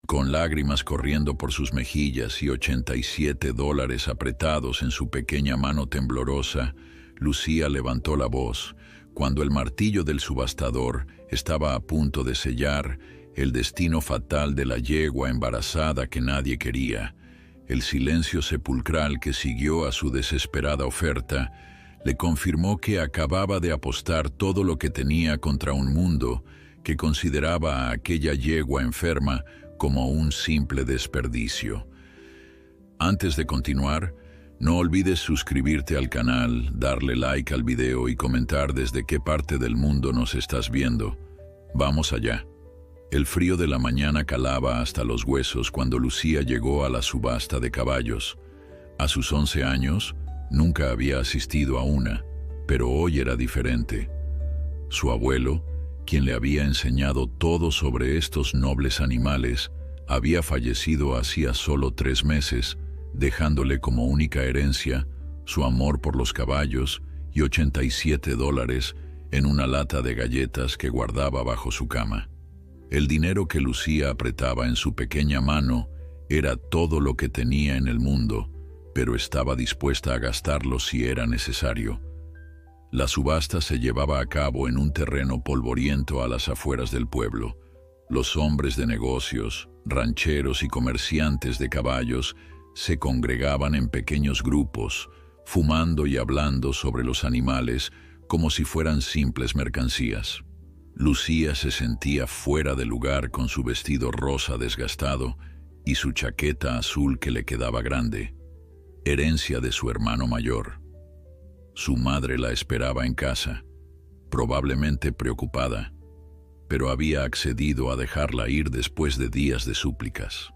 Con lágrimas corriendo por sus mejillas y $87 apretados en su pequeña mano temblorosa, Lucía levantó la voz cuando el martillo del subastador estaba a punto de sellar el destino fatal de la yegua embarazada que nadie quería. El silencio sepulcral que siguió a su desesperada oferta le confirmó que acababa de apostar todo lo que tenía contra un mundo que consideraba a aquella yegua enferma como un simple desperdicio. Antes de continuar, no olvides suscribirte al canal, darle like al video y comentar desde qué parte del mundo nos estás viendo. Vamos allá. El frío de la mañana calaba hasta los huesos cuando Lucía llegó a la subasta de caballos. A sus 11 años, nunca había asistido a una, pero hoy era diferente. Su abuelo, quien le había enseñado todo sobre estos nobles animales, había fallecido hacía solo 3 meses, dejándole como única herencia su amor por los caballos y $87 en una lata de galletas que guardaba bajo su cama. El dinero que Lucía apretaba en su pequeña mano era todo lo que tenía en el mundo, pero estaba dispuesta a gastarlo si era necesario. La subasta se llevaba a cabo en un terreno polvoriento a las afueras del pueblo. Los hombres de negocios, rancheros y comerciantes de caballos se congregaban en pequeños grupos, fumando y hablando sobre los animales como si fueran simples mercancías. Lucía se sentía fuera de lugar con su vestido rosa desgastado y su chaqueta azul que le quedaba grande, herencia de su hermano mayor. Su madre la esperaba en casa, probablemente preocupada, pero había accedido a dejarla ir después de días de súplicas.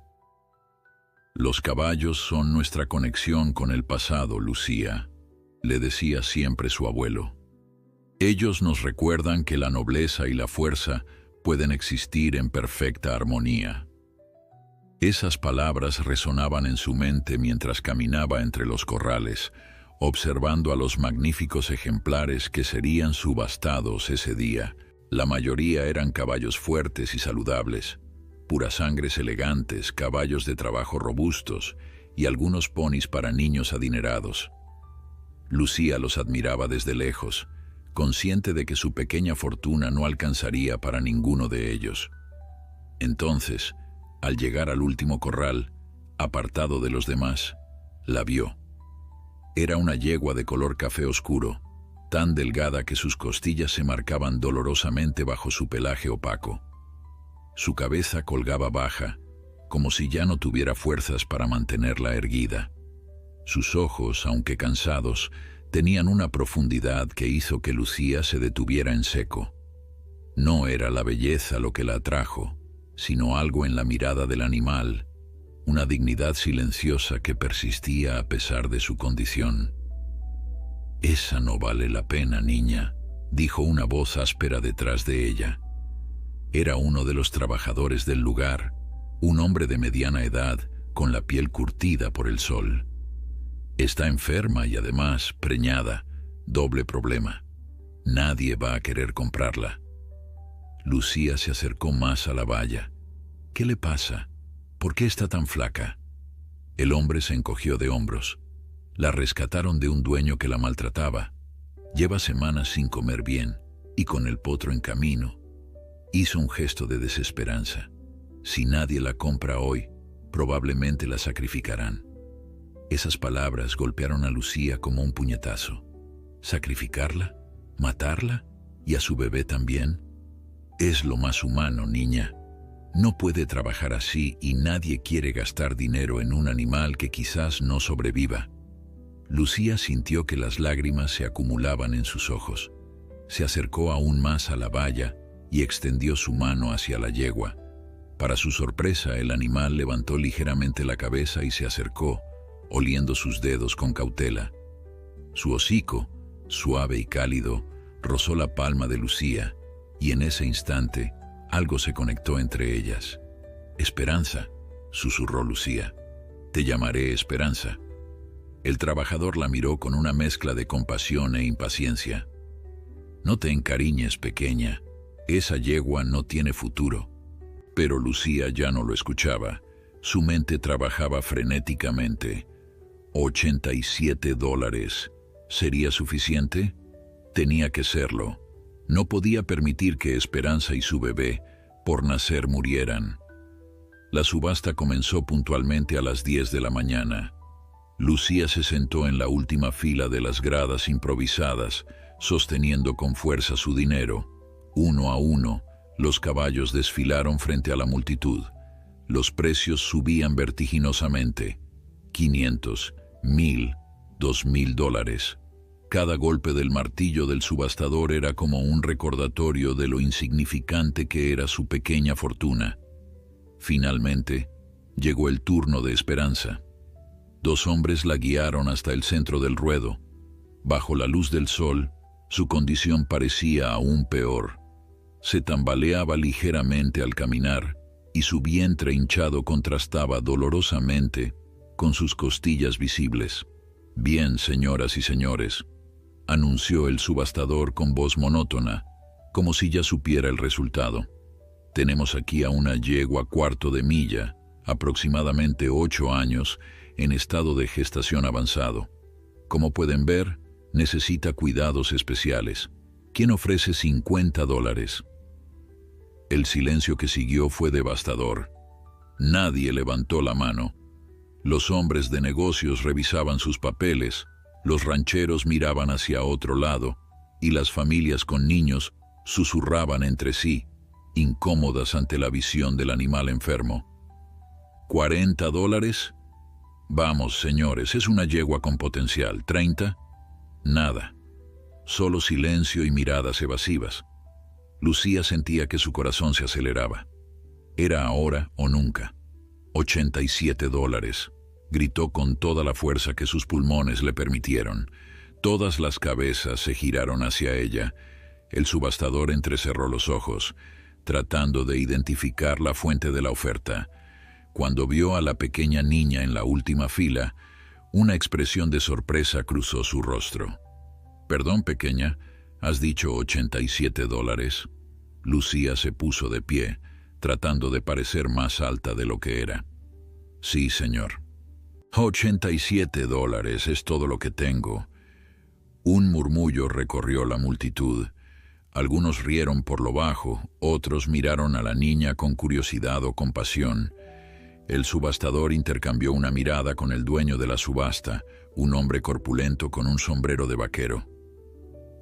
«Los caballos son nuestra conexión con el pasado, Lucía», le decía siempre su abuelo. «Ellos nos recuerdan que la nobleza y la fuerza pueden existir en perfecta armonía». Esas palabras resonaban en su mente mientras caminaba entre los corrales, observando a los magníficos ejemplares que serían subastados ese día. La mayoría eran caballos fuertes y saludables, puras sangres elegantes, caballos de trabajo robustos y algunos ponis para niños adinerados. Lucía los admiraba desde lejos, consciente de que su pequeña fortuna no alcanzaría para ninguno de ellos. Entonces, al llegar al último corral, apartado de los demás, la vio. Era una yegua de color café oscuro, tan delgada que sus costillas se marcaban dolorosamente bajo su pelaje opaco. Su cabeza colgaba baja, como si ya no tuviera fuerzas para mantenerla erguida. Sus ojos, aunque cansados, tenían una profundidad que hizo que Lucía se detuviera en seco. No era la belleza lo que la atrajo, sino algo en la mirada del animal, una dignidad silenciosa que persistía a pesar de su condición. «Esa no vale la pena, niña», dijo una voz áspera detrás de ella. Era uno de los trabajadores del lugar, un hombre de mediana edad, con la piel curtida por el sol. «Está enferma y además preñada, doble problema. Nadie va a querer comprarla». Lucía se acercó más a la valla. «¿Qué le pasa? ¿Por qué está tan flaca?» El hombre se encogió de hombros. «La rescataron de un dueño que la maltrataba. Lleva semanas sin comer bien y con el potro en camino». Hizo un gesto de desesperanza. «Si nadie la compra hoy, probablemente la sacrificarán». Esas palabras golpearon a Lucía como un puñetazo. ¿Sacrificarla? ¿Matarla? ¿Y a su bebé también? Es lo más humano, niña. No puede trabajar así y nadie quiere gastar dinero en un animal que quizás no sobreviva. Lucía sintió que las lágrimas se acumulaban en sus ojos. Se acercó aún más a la valla y extendió su mano hacia la yegua. Para su sorpresa, el animal levantó ligeramente la cabeza y se acercó, oliendo sus dedos con cautela. Su hocico, suave y cálido, rozó la palma de Lucía, y en ese instante algo se conectó entre ellas. «Esperanza», susurró Lucía. «Te llamaré Esperanza». El trabajador la miró con una mezcla de compasión e impaciencia. «No te encariñes, pequeña. Esa yegua no tiene futuro». Pero Lucía ya no lo escuchaba. Su mente trabajaba frenéticamente. $87. ¿Sería suficiente? Tenía que serlo. No podía permitir que Esperanza y su bebé, por nacer, murieran. La subasta comenzó puntualmente a las 10 de la mañana. Lucía se sentó en la última fila de las gradas improvisadas, sosteniendo con fuerza su dinero. Uno a uno, los caballos desfilaron frente a la multitud. Los precios subían vertiginosamente. 500, 1000, $2000. Cada golpe del martillo del subastador era como un recordatorio de lo insignificante que era su pequeña fortuna. Finalmente, llegó el turno de Esperanza. 2 hombres la guiaron hasta el centro del ruedo. Bajo la luz del sol, su condición parecía aún peor. Se tambaleaba ligeramente al caminar y su vientre hinchado contrastaba dolorosamente con sus costillas visibles. «Bien, señoras y señores», anunció el subastador con voz monótona, como si ya supiera el resultado. «Tenemos aquí a una yegua cuarto de milla, aproximadamente 8 años, en estado de gestación avanzado. Como pueden ver, necesita cuidados especiales. ¿Quién ofrece $50? El silencio que siguió fue devastador. Nadie levantó la mano. Los hombres de negocios revisaban sus papeles, los rancheros miraban hacia otro lado, y las familias con niños susurraban entre sí, incómodas ante la visión del animal enfermo. $40. Vamos, señores, es una yegua con potencial. ¿30? Nada. Solo silencio y miradas evasivas. Lucía sentía que su corazón se aceleraba. Era ahora o nunca. $87, gritó con toda la fuerza que sus pulmones le permitieron. Todas las cabezas se giraron hacia ella. El subastador entrecerró los ojos, tratando de identificar la fuente de la oferta. Cuando vio a la pequeña niña en la última fila, una expresión de sorpresa cruzó su rostro. «Perdón, pequeña, ¿has dicho $87? Lucía se puso de pie, tratando de parecer más alta de lo que era. «Sí, señor». $87 es todo lo que tengo. Un murmullo recorrió la multitud. Algunos rieron por lo bajo, otros miraron a la niña con curiosidad o compasión. El subastador intercambió una mirada con el dueño de la subasta, un hombre corpulento con un sombrero de vaquero.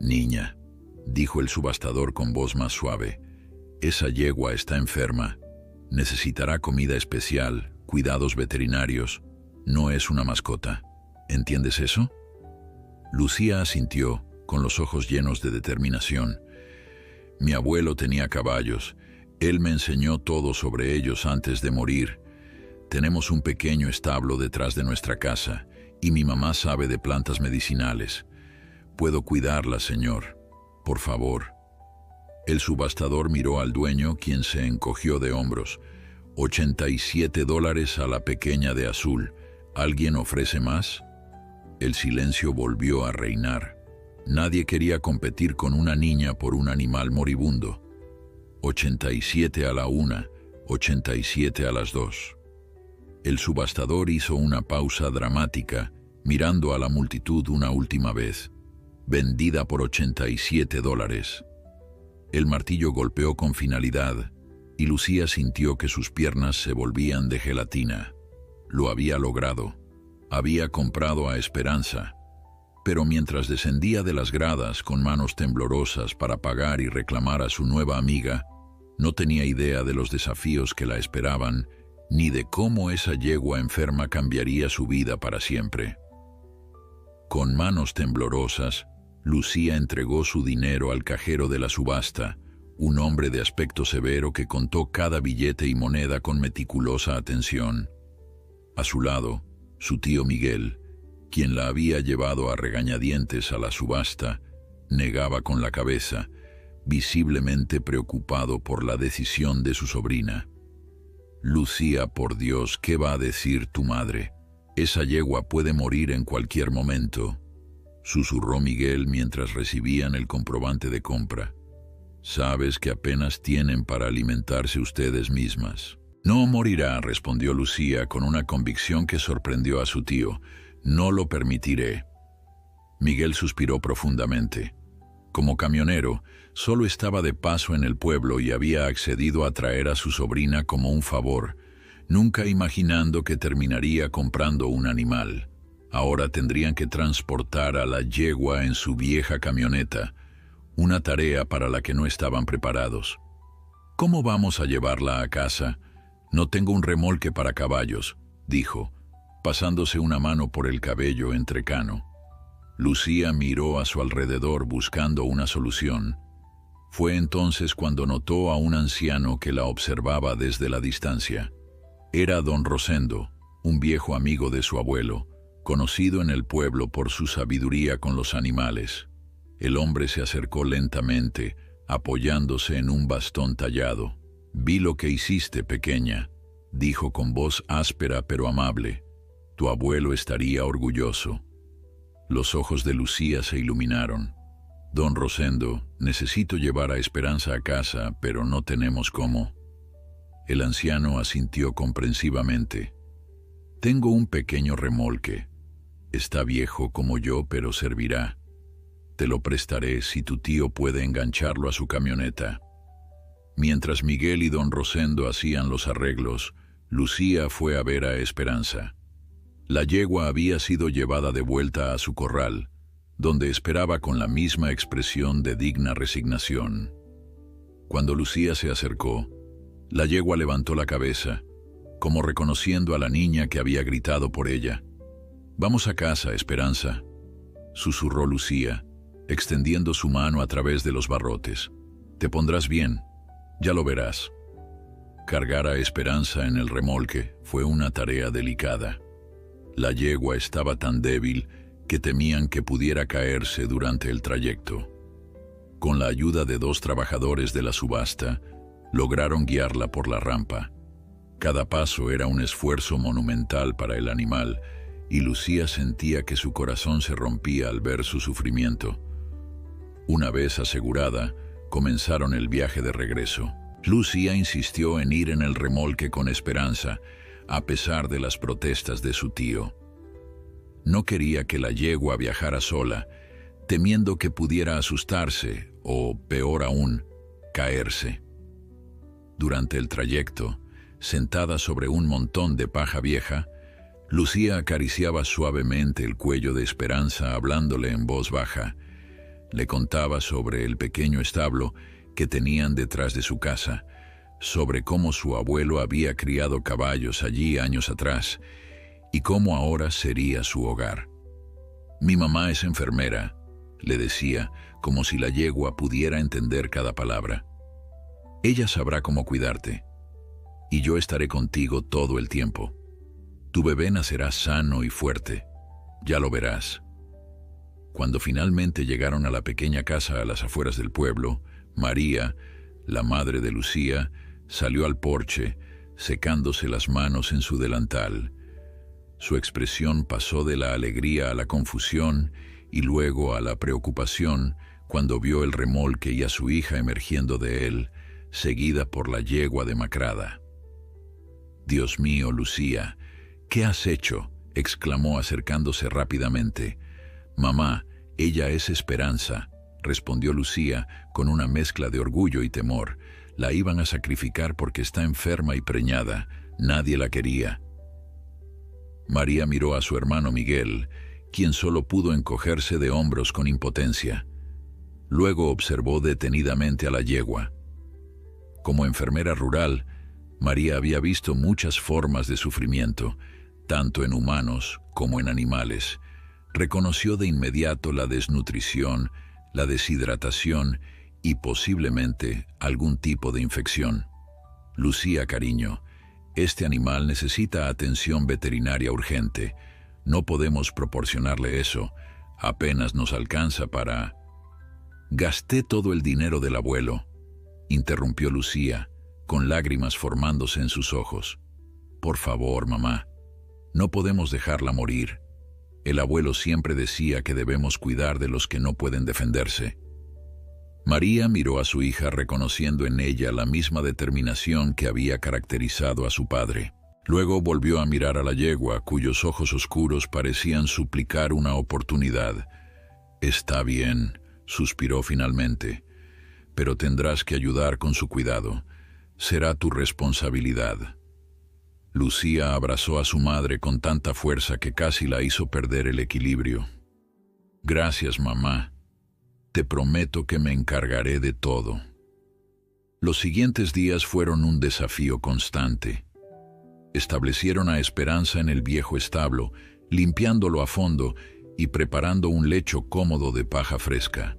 «Niña», dijo el subastador con voz más suave, «esa yegua está enferma. Necesitará comida especial, cuidados veterinarios. No es una mascota. ¿Entiendes eso?» Lucía asintió, con los ojos llenos de determinación. «Mi abuelo tenía caballos. Él me enseñó todo sobre ellos antes de morir. Tenemos un pequeño establo detrás de nuestra casa, y mi mamá sabe de plantas medicinales. Puedo cuidarla, señor. Por favor». El subastador miró al dueño, quien se encogió de hombros. $87 a la pequeña de azul. ¿Alguien ofrece más? El silencio volvió a reinar. Nadie quería competir con una niña por un animal moribundo. 87 a la 1, 87 a las 2. El subastador hizo una pausa dramática, mirando a la multitud una última vez. Vendida por $87. El martillo golpeó con finalidad, y Lucía sintió que sus piernas se volvían de gelatina. Lo había logrado. Había comprado a Esperanza. Pero mientras descendía de las gradas con manos temblorosas para pagar y reclamar a su nueva amiga, no tenía idea de los desafíos que la esperaban, ni de cómo esa yegua enferma cambiaría su vida para siempre. Con manos temblorosas, Lucía entregó su dinero al cajero de la subasta, un hombre de aspecto severo que contó cada billete y moneda con meticulosa atención. A su lado, su tío Miguel, quien la había llevado a regañadientes a la subasta, negaba con la cabeza, visiblemente preocupado por la decisión de su sobrina. «Lucía, por Dios, ¿qué va a decir tu madre? Esa yegua puede morir en cualquier momento», susurró Miguel mientras recibían el comprobante de compra. Sabes que apenas tienen para alimentarse ustedes mismas. No morirá, respondió Lucía con una convicción que sorprendió a su tío. No lo permitiré. Miguel suspiró profundamente. Como camionero, solo estaba de paso en el pueblo y había accedido a traer a su sobrina como un favor, nunca imaginando que terminaría comprando un animal. Ahora tendrían que transportar a la yegua en su vieja camioneta, una tarea para la que no estaban preparados. ¿Cómo vamos a llevarla a casa? No tengo un remolque para caballos, dijo, pasándose una mano por el cabello entrecano. Lucía miró a su alrededor buscando una solución. Fue entonces cuando notó a un anciano que la observaba desde la distancia. Era don Rosendo, un viejo amigo de su abuelo, conocido en el pueblo por su sabiduría con los animales. El hombre se acercó lentamente, apoyándose en un bastón tallado. «Vi lo que hiciste, pequeña», dijo con voz áspera pero amable. «Tu abuelo estaría orgulloso». Los ojos de Lucía se iluminaron. «Don Rosendo, necesito llevar a Esperanza a casa, pero no tenemos cómo». El anciano asintió comprensivamente. «Tengo un pequeño remolque. Está viejo como yo, pero servirá. Te lo prestaré si tu tío puede engancharlo a su camioneta». Mientras Miguel y don Rosendo hacían los arreglos, Lucía fue a ver a Esperanza. La yegua había sido llevada de vuelta a su corral, donde esperaba con la misma expresión de digna resignación. Cuando Lucía se acercó, la yegua levantó la cabeza, como reconociendo a la niña que había gritado por ella. «Vamos a casa, Esperanza», susurró Lucía, extendiendo su mano a través de los barrotes. «Te pondrás bien, ya lo verás». Cargar a Esperanza en el remolque fue una tarea delicada. La yegua estaba tan débil que temían que pudiera caerse durante el trayecto. Con la ayuda de 2 trabajadores de la subasta, lograron guiarla por la rampa. Cada paso era un esfuerzo monumental para el animal, y Lucía sentía que su corazón se rompía al ver su sufrimiento. Una vez asegurada, comenzaron el viaje de regreso. Lucía insistió en ir en el remolque con Esperanza, a pesar de las protestas de su tío. No quería que la yegua viajara sola, temiendo que pudiera asustarse o, peor aún, caerse. Durante el trayecto, sentada sobre un montón de paja vieja, Lucía acariciaba suavemente el cuello de Esperanza hablándole en voz baja. Le contaba sobre el pequeño establo que tenían detrás de su casa, sobre cómo su abuelo había criado caballos allí años atrás y cómo ahora sería su hogar. «Mi mamá es enfermera», le decía, como si la yegua pudiera entender cada palabra. «Ella sabrá cómo cuidarte, y yo estaré contigo todo el tiempo. Tu bebé nacerá sano y fuerte, ya lo verás». Cuando finalmente llegaron a la pequeña casa a las afueras del pueblo, María, la madre de Lucía, salió al porche, secándose las manos en su delantal. Su expresión pasó de la alegría a la confusión y luego a la preocupación cuando vio el remolque y a su hija emergiendo de él, seguida por la yegua demacrada. «Dios mío, Lucía, ¿qué has hecho?», exclamó acercándose rápidamente. «Mamá, ella es Esperanza», respondió Lucía con una mezcla de orgullo y temor. «La iban a sacrificar porque está enferma y preñada. Nadie la quería». María miró a su hermano Miguel, quien solo pudo encogerse de hombros con impotencia. Luego observó detenidamente a la yegua. Como enfermera rural, María había visto muchas formas de sufrimiento, tanto en humanos como en animales. Reconoció de inmediato la desnutrición, la deshidratación y posiblemente algún tipo de infección. «Lucía, cariño, este animal necesita atención veterinaria urgente. No podemos proporcionarle eso. Apenas nos alcanza para...». «Gasté todo el dinero del abuelo», interrumpió Lucía, con lágrimas formándose en sus ojos. «Por favor, mamá, no podemos dejarla morir. El abuelo siempre decía que debemos cuidar de los que no pueden defenderse». María miró a su hija reconociendo en ella la misma determinación que había caracterizado a su padre. Luego volvió a mirar a la yegua, cuyos ojos oscuros parecían suplicar una oportunidad. «Está bien», suspiró finalmente, «pero tendrás que ayudar con su cuidado. Será tu responsabilidad». Lucía abrazó a su madre con tanta fuerza que casi la hizo perder el equilibrio. «Gracias, mamá. Te prometo que me encargaré de todo». Los siguientes días fueron un desafío constante. Establecieron a Esperanza en el viejo establo, limpiándolo a fondo y preparando un lecho cómodo de paja fresca.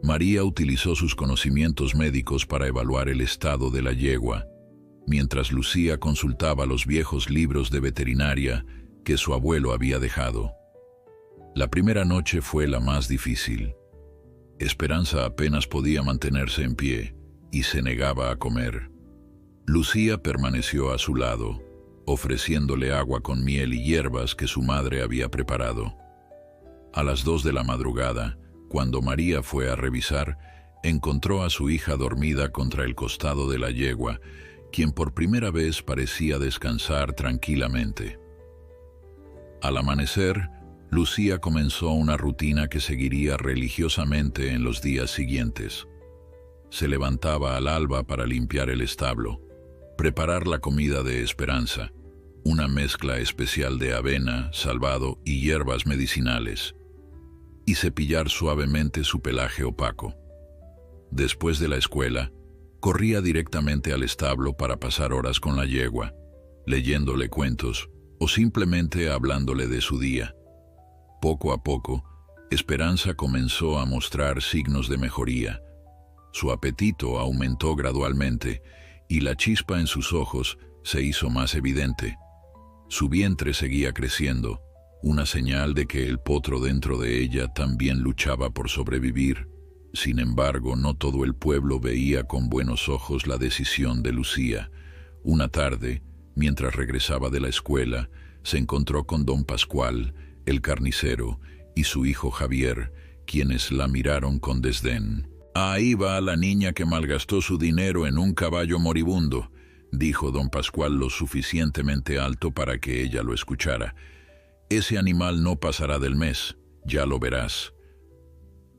María utilizó sus conocimientos médicos para evaluar el estado de la yegua, mientras Lucía consultaba los viejos libros de veterinaria que su abuelo había dejado. La primera noche fue la más difícil. Esperanza apenas podía mantenerse en pie y se negaba a comer. Lucía permaneció a su lado, ofreciéndole agua con miel y hierbas que su madre había preparado. A las 2 de la madrugada, cuando María fue a revisar, encontró a su hija dormida contra el costado de la yegua, quien por primera vez parecía descansar tranquilamente. Al amanecer, Lucía comenzó una rutina que seguiría religiosamente en los días siguientes. Se levantaba al alba para limpiar el establo, preparar la comida de Esperanza, una mezcla especial de avena, salvado y hierbas medicinales, y cepillar suavemente su pelaje opaco. Después de la escuela, corría directamente al establo para pasar horas con la yegua, leyéndole cuentos o simplemente hablándole de su día. Poco a poco, Esperanza comenzó a mostrar signos de mejoría. Su apetito aumentó gradualmente y la chispa en sus ojos se hizo más evidente. Su vientre seguía creciendo, una señal de que el potro dentro de ella también luchaba por sobrevivir. Sin embargo, no todo el pueblo veía con buenos ojos la decisión de Lucía. Una tarde, mientras regresaba de la escuela, se encontró con don Pascual, el carnicero, y su hijo Javier, quienes la miraron con desdén. «Ahí va la niña que malgastó su dinero en un caballo moribundo», dijo don Pascual lo suficientemente alto para que ella lo escuchara. «Ese animal no pasará del mes, ya lo verás».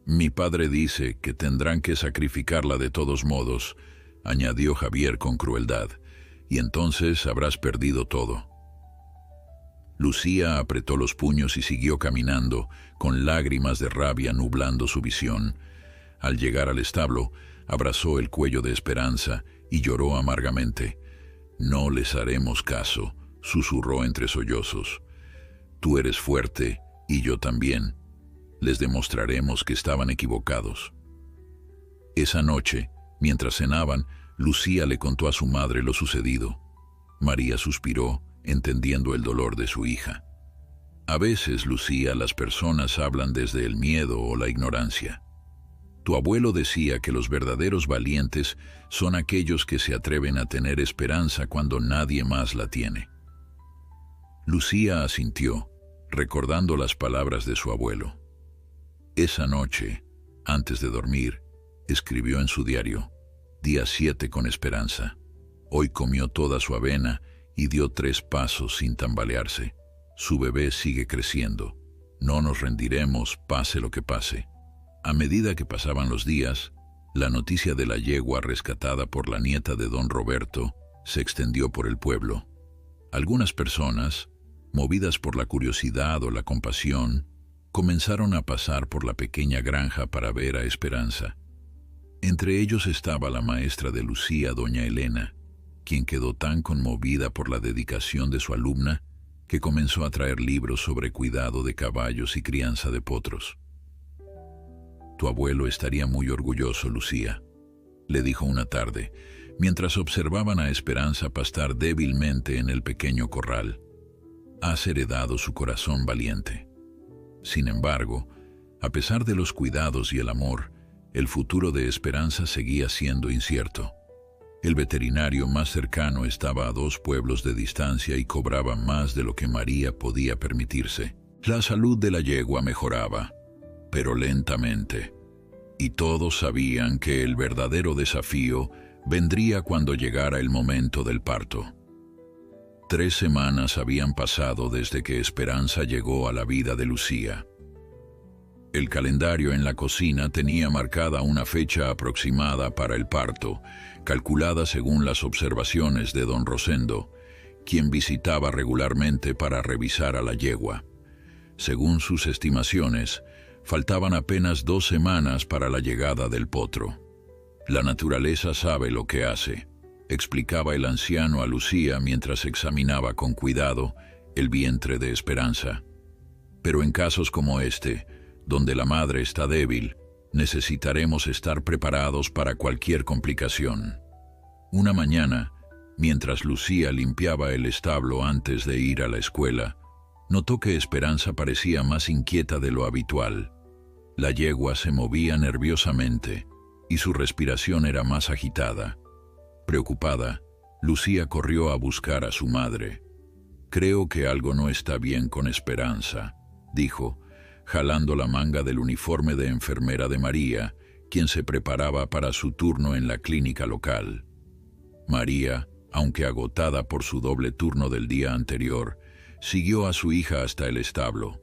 «Mi padre dice que tendrán que sacrificarla de todos modos», añadió Javier con crueldad, «y entonces habrás perdido todo». Lucía apretó los puños y siguió caminando, con lágrimas de rabia nublando su visión. Al llegar al establo, abrazó el cuello de Esperanza y lloró amargamente. «No les haremos caso», susurró entre sollozos. «Tú eres fuerte y yo también. Les demostraremos que estaban equivocados». Esa noche, mientras cenaban, Lucía le contó a su madre lo sucedido. María suspiró, entendiendo el dolor de su hija. «A veces, Lucía, las personas hablan desde el miedo o la ignorancia. Tu abuelo decía que los verdaderos valientes son aquellos que se atreven a tener esperanza cuando nadie más la tiene». Lucía asintió, recordando las palabras de su abuelo. Esa noche, antes de dormir, escribió en su diario: «Día 7 con Esperanza. Hoy comió toda su avena y dio 3 pasos sin tambalearse. Su bebé sigue creciendo. No nos rendiremos, pase lo que pase». A medida que pasaban los días, la noticia de la yegua rescatada por la nieta de don Roberto se extendió por el pueblo. Algunas personas, movidas por la curiosidad o la compasión, comenzaron a pasar por la pequeña granja para ver a Esperanza. Entre ellos estaba la maestra de Lucía, doña Elena, quien quedó tan conmovida por la dedicación de su alumna que comenzó a traer libros sobre cuidado de caballos y crianza de potros. «Tu abuelo estaría muy orgulloso, Lucía», le dijo una tarde, mientras observaban a Esperanza pastar débilmente en el pequeño corral. «Has heredado su corazón valiente». Sin embargo, a pesar de los cuidados y el amor, el futuro de Esperanza seguía siendo incierto. El veterinario más cercano estaba a 2 pueblos de distancia y cobraba más de lo que María podía permitirse. La salud de la yegua mejoraba, pero lentamente. Y todos sabían que el verdadero desafío vendría cuando llegara el momento del parto. 3 semanas habían pasado desde que Esperanza llegó a la vida de Lucía. El calendario en la cocina tenía marcada una fecha aproximada para el parto, calculada según las observaciones de don Rosendo, quien visitaba regularmente para revisar a la yegua. Según sus estimaciones, faltaban apenas 2 semanas para la llegada del potro. La naturaleza sabe lo que hace, explicaba el anciano a Lucía mientras examinaba con cuidado el vientre de Esperanza. Pero en casos como este, donde la madre está débil, necesitaremos estar preparados para cualquier complicación. Una mañana, mientras Lucía limpiaba el establo antes de ir a la escuela, notó que Esperanza parecía más inquieta de lo habitual. La yegua se movía nerviosamente y su respiración era más agitada. Preocupada, Lucía corrió a buscar a su madre. «Creo que algo no está bien con Esperanza», dijo, jalando la manga del uniforme de enfermera de María, quien se preparaba para su turno en la clínica local. María, aunque agotada por su doble turno del día anterior, siguió a su hija hasta el establo.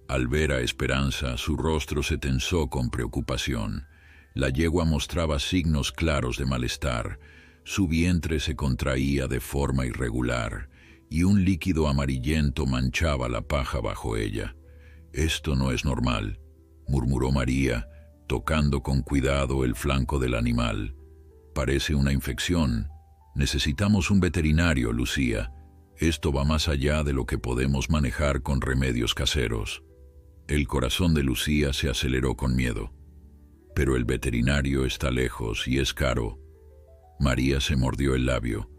Al ver a Esperanza, su rostro se tensó con preocupación. La yegua mostraba signos claros de malestar. Su vientre se contraía de forma irregular y un líquido amarillento manchaba la paja bajo ella. «Esto no es normal», murmuró María, tocando con cuidado el flanco del animal. «Parece una infección. Necesitamos un veterinario, Lucía. Esto va más allá de lo que podemos manejar con remedios caseros». El corazón de Lucía se aceleró con miedo. «Pero el veterinario está lejos y es caro». María se mordió el labio.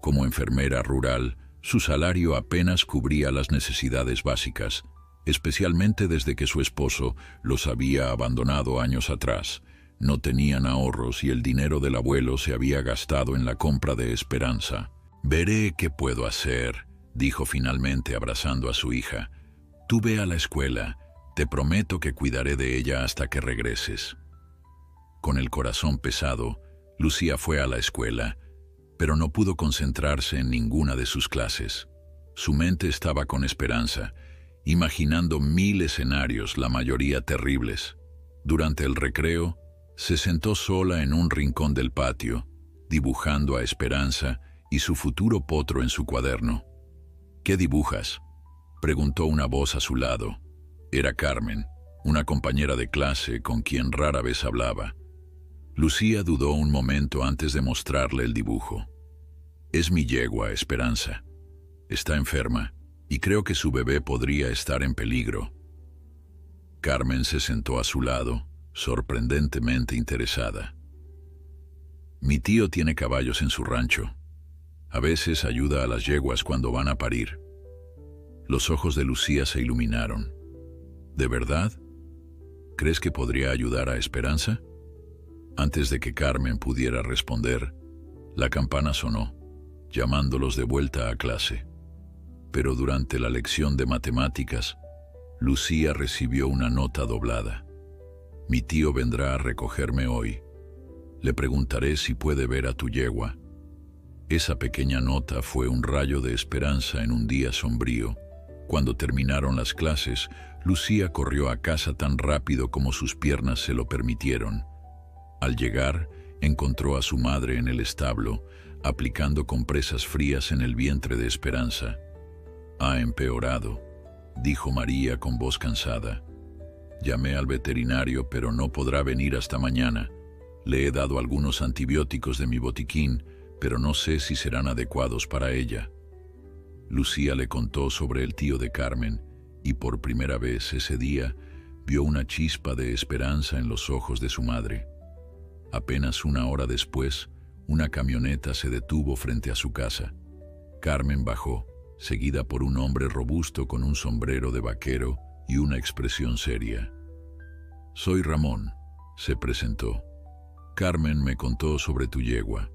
Como enfermera rural, su salario apenas cubría las necesidades básicas, especialmente desde que su esposo los había abandonado años atrás. No tenían ahorros y el dinero del abuelo se había gastado en la compra de Esperanza. «Veré qué puedo hacer», dijo finalmente abrazando a su hija. «Tú ve a la escuela. Te prometo que cuidaré de ella hasta que regreses». Con el corazón pesado, Lucía fue a la escuela, pero no pudo concentrarse en ninguna de sus clases. Su mente estaba con Esperanza, imaginando 1000 escenarios, la mayoría terribles. Durante el recreo, se sentó sola en un rincón del patio, dibujando a Esperanza y su futuro potro en su cuaderno. «¿Qué dibujas?», preguntó una voz a su lado. Era Carmen, una compañera de clase con quien rara vez hablaba. Lucía dudó un momento antes de mostrarle el dibujo. «Es mi yegua, Esperanza. Está enferma y creo que su bebé podría estar en peligro». Carmen se sentó a su lado, sorprendentemente interesada. «Mi tío tiene caballos en su rancho. A veces ayuda a las yeguas cuando van a parir». Los ojos de Lucía se iluminaron. «¿De verdad? ¿Crees que podría ayudar a Esperanza?». Antes de que Carmen pudiera responder, la campana sonó, llamándolos de vuelta a clase. Pero durante la lección de matemáticas, Lucía recibió una nota doblada. «Mi tío vendrá a recogerme hoy. Le preguntaré si puede ver a tu yegua». Esa pequeña nota fue un rayo de esperanza en un día sombrío. Cuando terminaron las clases, Lucía corrió a casa tan rápido como sus piernas se lo permitieron. Al llegar, encontró a su madre en el establo, aplicando compresas frías en el vientre de Esperanza. «Ha empeorado», dijo María con voz cansada. «Llamé al veterinario, pero no podrá venir hasta mañana. Le he dado algunos antibióticos de mi botiquín, pero no sé si serán adecuados para ella». Lucía le contó sobre el tío de Carmen, y por primera vez ese día vio una chispa de esperanza en los ojos de su madre. Apenas una hora después, una camioneta se detuvo frente a su casa. Carmen bajó, seguida por un hombre robusto con un sombrero de vaquero y una expresión seria. «Soy Ramón», se presentó. «Carmen me contó sobre tu yegua».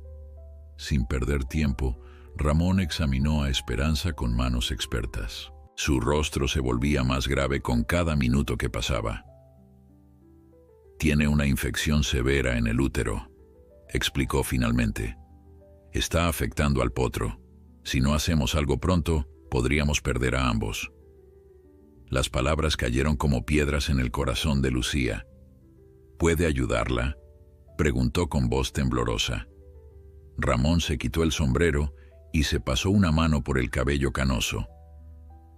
Sin perder tiempo, Ramón examinó a Esperanza con manos expertas. Su rostro se volvía más grave con cada minuto que pasaba. Tiene una infección severa en el útero, explicó finalmente. Está afectando al potro. Si no hacemos algo pronto, podríamos perder a ambos. Las palabras cayeron como piedras en el corazón de Lucía. ¿Puede ayudarla?, preguntó con voz temblorosa. Ramón se quitó el sombrero y se pasó una mano por el cabello canoso.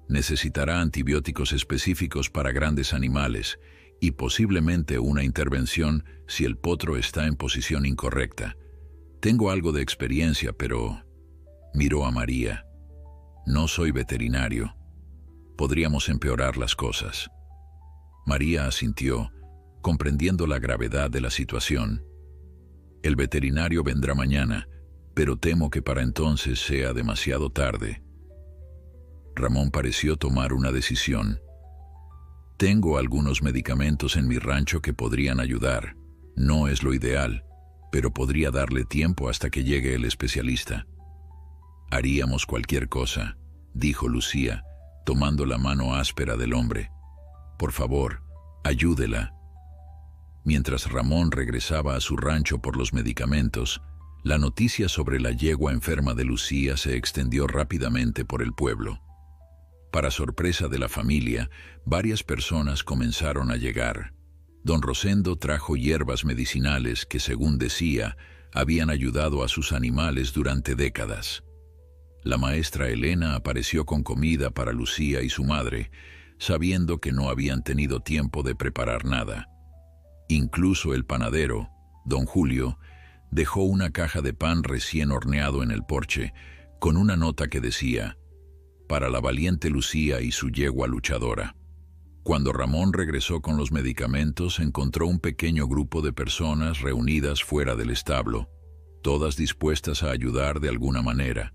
Necesitará antibióticos específicos para grandes animales y posiblemente una intervención si el potro está en posición incorrecta. Tengo algo de experiencia, pero... Miró a María. No soy veterinario. Podríamos empeorar las cosas. María asintió, comprendiendo la gravedad de la situación. El veterinario vendrá mañana, pero temo que para entonces sea demasiado tarde. Ramón pareció tomar una decisión. Tengo algunos medicamentos en mi rancho que podrían ayudar. No es lo ideal, pero podría darle tiempo hasta que llegue el especialista. Haríamos cualquier cosa, dijo Lucía, tomando la mano áspera del hombre. Por favor, ayúdela. Mientras Ramón regresaba a su rancho por los medicamentos, la noticia sobre la yegua enferma de Lucía se extendió rápidamente por el pueblo. Para sorpresa de la familia, varias personas comenzaron a llegar. Don Rosendo trajo hierbas medicinales que, según decía, habían ayudado a sus animales durante décadas. La maestra Elena apareció con comida para Lucía y su madre, sabiendo que no habían tenido tiempo de preparar nada. Incluso el panadero, don Julio, dejó una caja de pan recién horneado en el porche, con una nota que decía: para la valiente Lucía y su yegua luchadora. Cuando Ramón regresó con los medicamentos, encontró un pequeño grupo de personas reunidas fuera del establo, todas dispuestas a ayudar de alguna manera.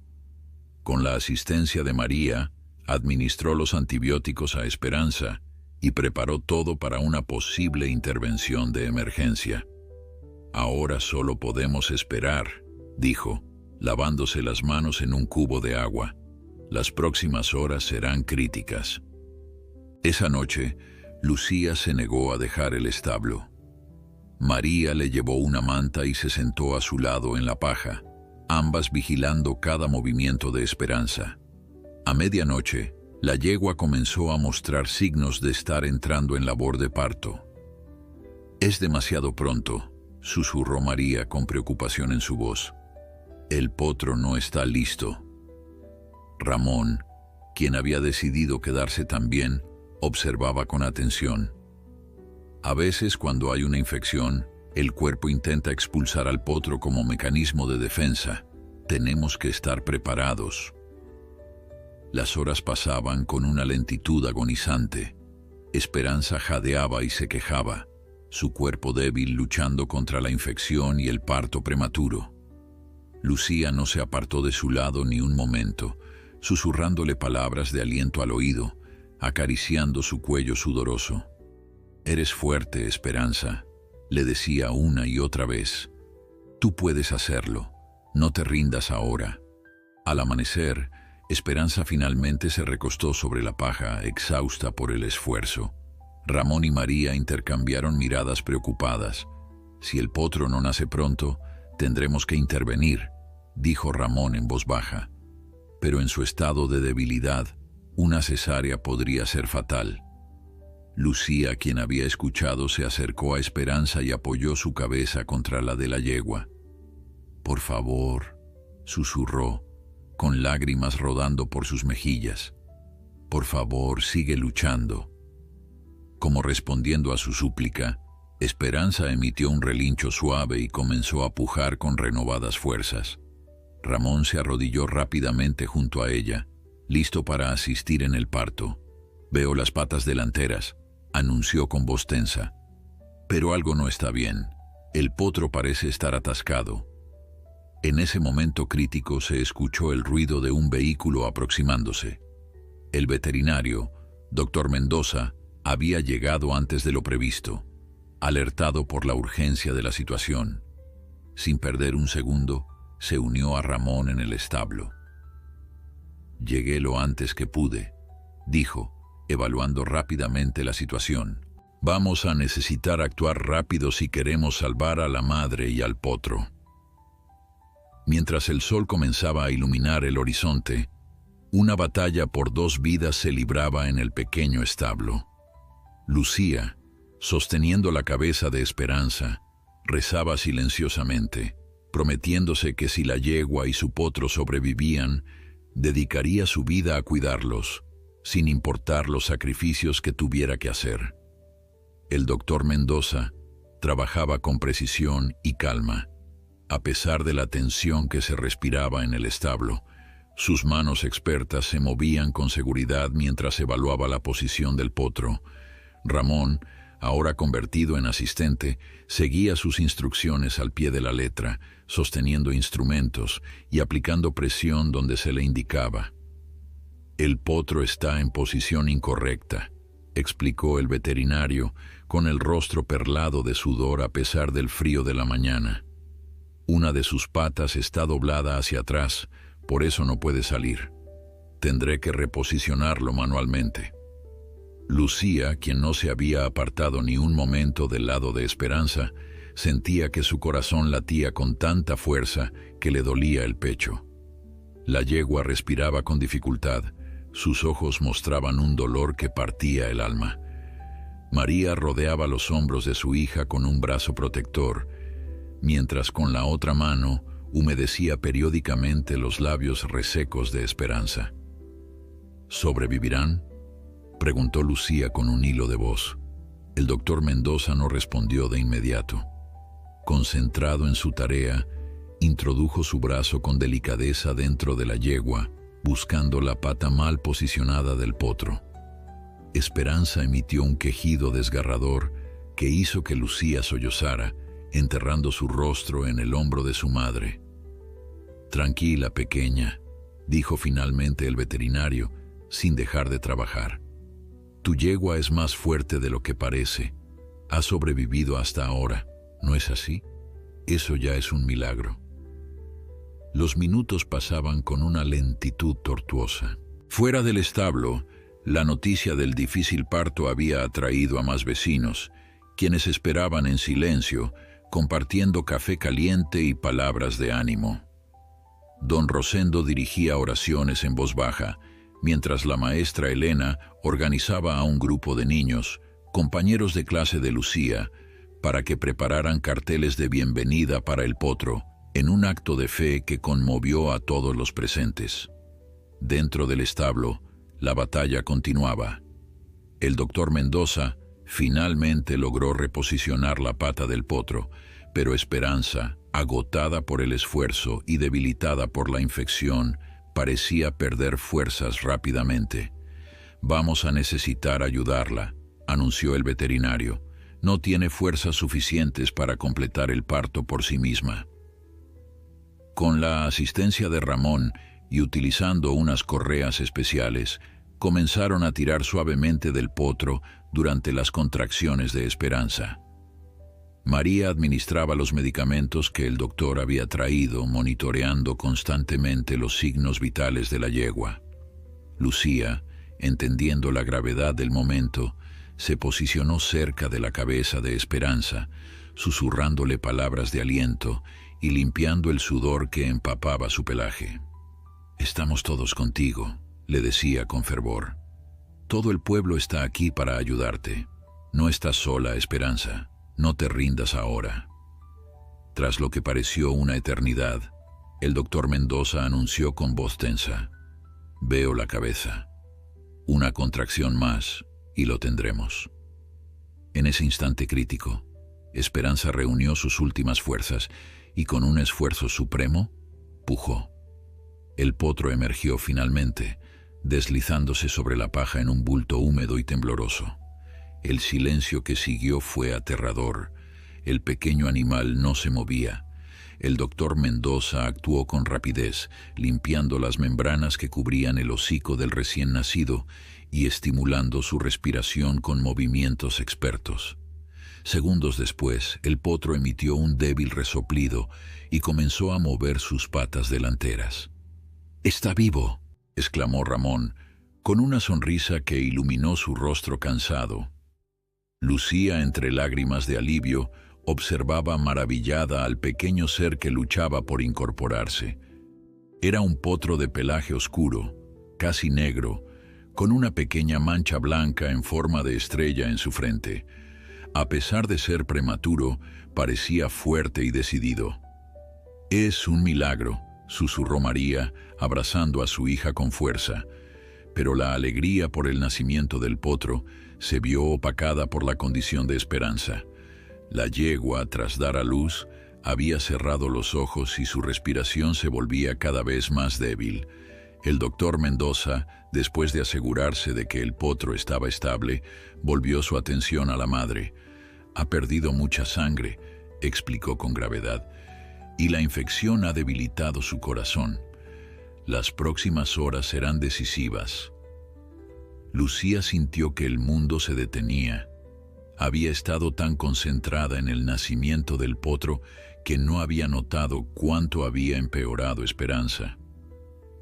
Con la asistencia de María, administró los antibióticos a Esperanza y preparó todo para una posible intervención de emergencia. Ahora solo podemos esperar, dijo, lavándose las manos en un cubo de agua. Las próximas horas serán críticas. Esa noche, Lucía se negó a dejar el establo. María le llevó una manta y se sentó a su lado en la paja, ambas vigilando cada movimiento de Esperanza. A medianoche, la yegua comenzó a mostrar signos de estar entrando en labor de parto. Es demasiado pronto, susurró María con preocupación en su voz. El potro no está listo. Ramón, quien había decidido quedarse también, observaba con atención. A veces, cuando hay una infección, el cuerpo intenta expulsar al potro como mecanismo de defensa. Tenemos que estar preparados. Las horas pasaban con una lentitud agonizante. Esperanza jadeaba y se quejaba, su cuerpo débil luchando contra la infección y el parto prematuro. Lucía no se apartó de su lado ni un momento, susurrándole palabras de aliento al oído, acariciando su cuello sudoroso. Eres fuerte, Esperanza, le decía una y otra vez. Tú puedes hacerlo, no te rindas ahora. Al amanecer, Esperanza finalmente se recostó sobre la paja, exhausta por el esfuerzo. Ramón y María intercambiaron miradas preocupadas. Si el potro no nace pronto, tendremos que intervenir, dijo Ramón en voz baja. Pero en su estado de debilidad, una cesárea podría ser fatal. Lucía, quien había escuchado, se acercó a Esperanza y apoyó su cabeza contra la de la yegua. Por favor, susurró, con lágrimas rodando por sus mejillas. Por favor, sigue luchando. Como respondiendo a su súplica, Esperanza emitió un relincho suave y comenzó a pujar con renovadas fuerzas. Ramón se arrodilló rápidamente junto a ella, listo para asistir en el parto. Veo las patas delanteras, anunció con voz tensa. Pero algo no está bien. El potro parece estar atascado. En ese momento crítico se escuchó el ruido de un vehículo aproximándose. El veterinario, Dr. Mendoza, había llegado antes de lo previsto, alertado por la urgencia de la situación. Sin perder un segundo, se unió a Ramón en el establo. Llegué lo antes que pude, dijo, evaluando rápidamente la situación. Vamos a necesitar actuar rápido si queremos salvar a la madre y al potro. Mientras el sol comenzaba a iluminar el horizonte, una batalla por 2 vidas se libraba en el pequeño establo. Lucía, sosteniendo la cabeza de Esperanza, rezaba silenciosamente, prometiéndose que si la yegua y su potro sobrevivían, dedicaría su vida a cuidarlos, sin importar los sacrificios que tuviera que hacer. El doctor Mendoza trabajaba con precisión y calma. A pesar de la tensión que se respiraba en el establo, sus manos expertas se movían con seguridad mientras evaluaba la posición del potro. Ramón, ahora convertido en asistente, seguía sus instrucciones al pie de la letra, sosteniendo instrumentos y aplicando presión donde se le indicaba. «El potro está en posición incorrecta», explicó el veterinario, con el rostro perlado de sudor a pesar del frío de la mañana. «Una de sus patas está doblada hacia atrás, por eso no puede salir. Tendré que reposicionarlo manualmente». Lucía, quien no se había apartado ni un momento del lado de Esperanza, sentía que su corazón latía con tanta fuerza que le dolía el pecho. La yegua respiraba con dificultad, sus ojos mostraban un dolor que partía el alma. María rodeaba los hombros de su hija con un brazo protector, mientras con la otra mano humedecía periódicamente los labios resecos de Esperanza. ¿Sobrevivirán?, preguntó Lucía con un hilo de voz. El doctor Mendoza no respondió de inmediato. Concentrado en su tarea, introdujo su brazo con delicadeza dentro de la yegua, buscando la pata mal posicionada del potro. Esperanza emitió un quejido desgarrador que hizo que Lucía sollozara, enterrando su rostro en el hombro de su madre. «Tranquila, pequeña», dijo finalmente el veterinario, sin dejar de trabajar. «Tu yegua es más fuerte de lo que parece. Ha sobrevivido hasta ahora, ¿no es así? Eso ya es un milagro». Los minutos pasaban con una lentitud tortuosa. Fuera del establo, la noticia del difícil parto había atraído a más vecinos, quienes esperaban en silencio, compartiendo café caliente y palabras de ánimo. Don Rosendo dirigía oraciones en voz baja, mientras la maestra Elena organizaba a un grupo de niños, compañeros de clase de Lucía, para que prepararan carteles de bienvenida para el potro, en un acto de fe que conmovió a todos los presentes. Dentro del establo, la batalla continuaba. El doctor Mendoza finalmente logró reposicionar la pata del potro, pero Esperanza, agotada por el esfuerzo y debilitada por la infección, parecía perder fuerzas rápidamente. «Vamos a necesitar ayudarla», anunció el veterinario. «No tiene fuerzas suficientes para completar el parto por sí misma». Con la asistencia de Ramón y utilizando unas correas especiales, comenzaron a tirar suavemente del potro durante las contracciones de Esperanza. María administraba los medicamentos que el doctor había traído, monitoreando constantemente los signos vitales de la yegua. Lucía, entendiendo la gravedad del momento, se posicionó cerca de la cabeza de Esperanza, susurrándole palabras de aliento y limpiando el sudor que empapaba su pelaje. «Estamos todos contigo», le decía con fervor. «Todo el pueblo está aquí para ayudarte. No estás sola, Esperanza. No te rindas ahora». Tras lo que pareció una eternidad, el doctor Mendoza anunció con voz tensa: «Veo la cabeza. Una contracción más y lo tendremos». En ese instante crítico, Esperanza reunió sus últimas fuerzas y con un esfuerzo supremo, pujó. El potro emergió finalmente, deslizándose sobre la paja en un bulto húmedo y tembloroso. El silencio que siguió fue aterrador. El pequeño animal no se movía. El doctor Mendoza actuó con rapidez, limpiando las membranas que cubrían el hocico del recién nacido y estimulando su respiración con movimientos expertos. Segundos después, el potro emitió un débil resoplido y comenzó a mover sus patas delanteras. «¡Está vivo!», exclamó Ramón, con una sonrisa que iluminó su rostro cansado. Lucía, entre lágrimas de alivio, observaba maravillada al pequeño ser que luchaba por incorporarse. Era un potro de pelaje oscuro, casi negro, con una pequeña mancha blanca en forma de estrella en su frente. A pesar de ser prematuro, parecía fuerte y decidido. «Es un milagro», susurró María, abrazando a su hija con fuerza. Pero la alegría por el nacimiento del potro se vio opacada por la condición de Esperanza. La yegua, tras dar a luz, había cerrado los ojos y su respiración se volvía cada vez más débil. El doctor Mendoza, después de asegurarse de que el potro estaba estable, volvió su atención a la madre. «Ha perdido mucha sangre», explicó con gravedad, «y la infección ha debilitado su corazón. Las próximas horas serán decisivas». Lucía sintió que el mundo se detenía. Había estado tan concentrada en el nacimiento del potro que no había notado cuánto había empeorado Esperanza.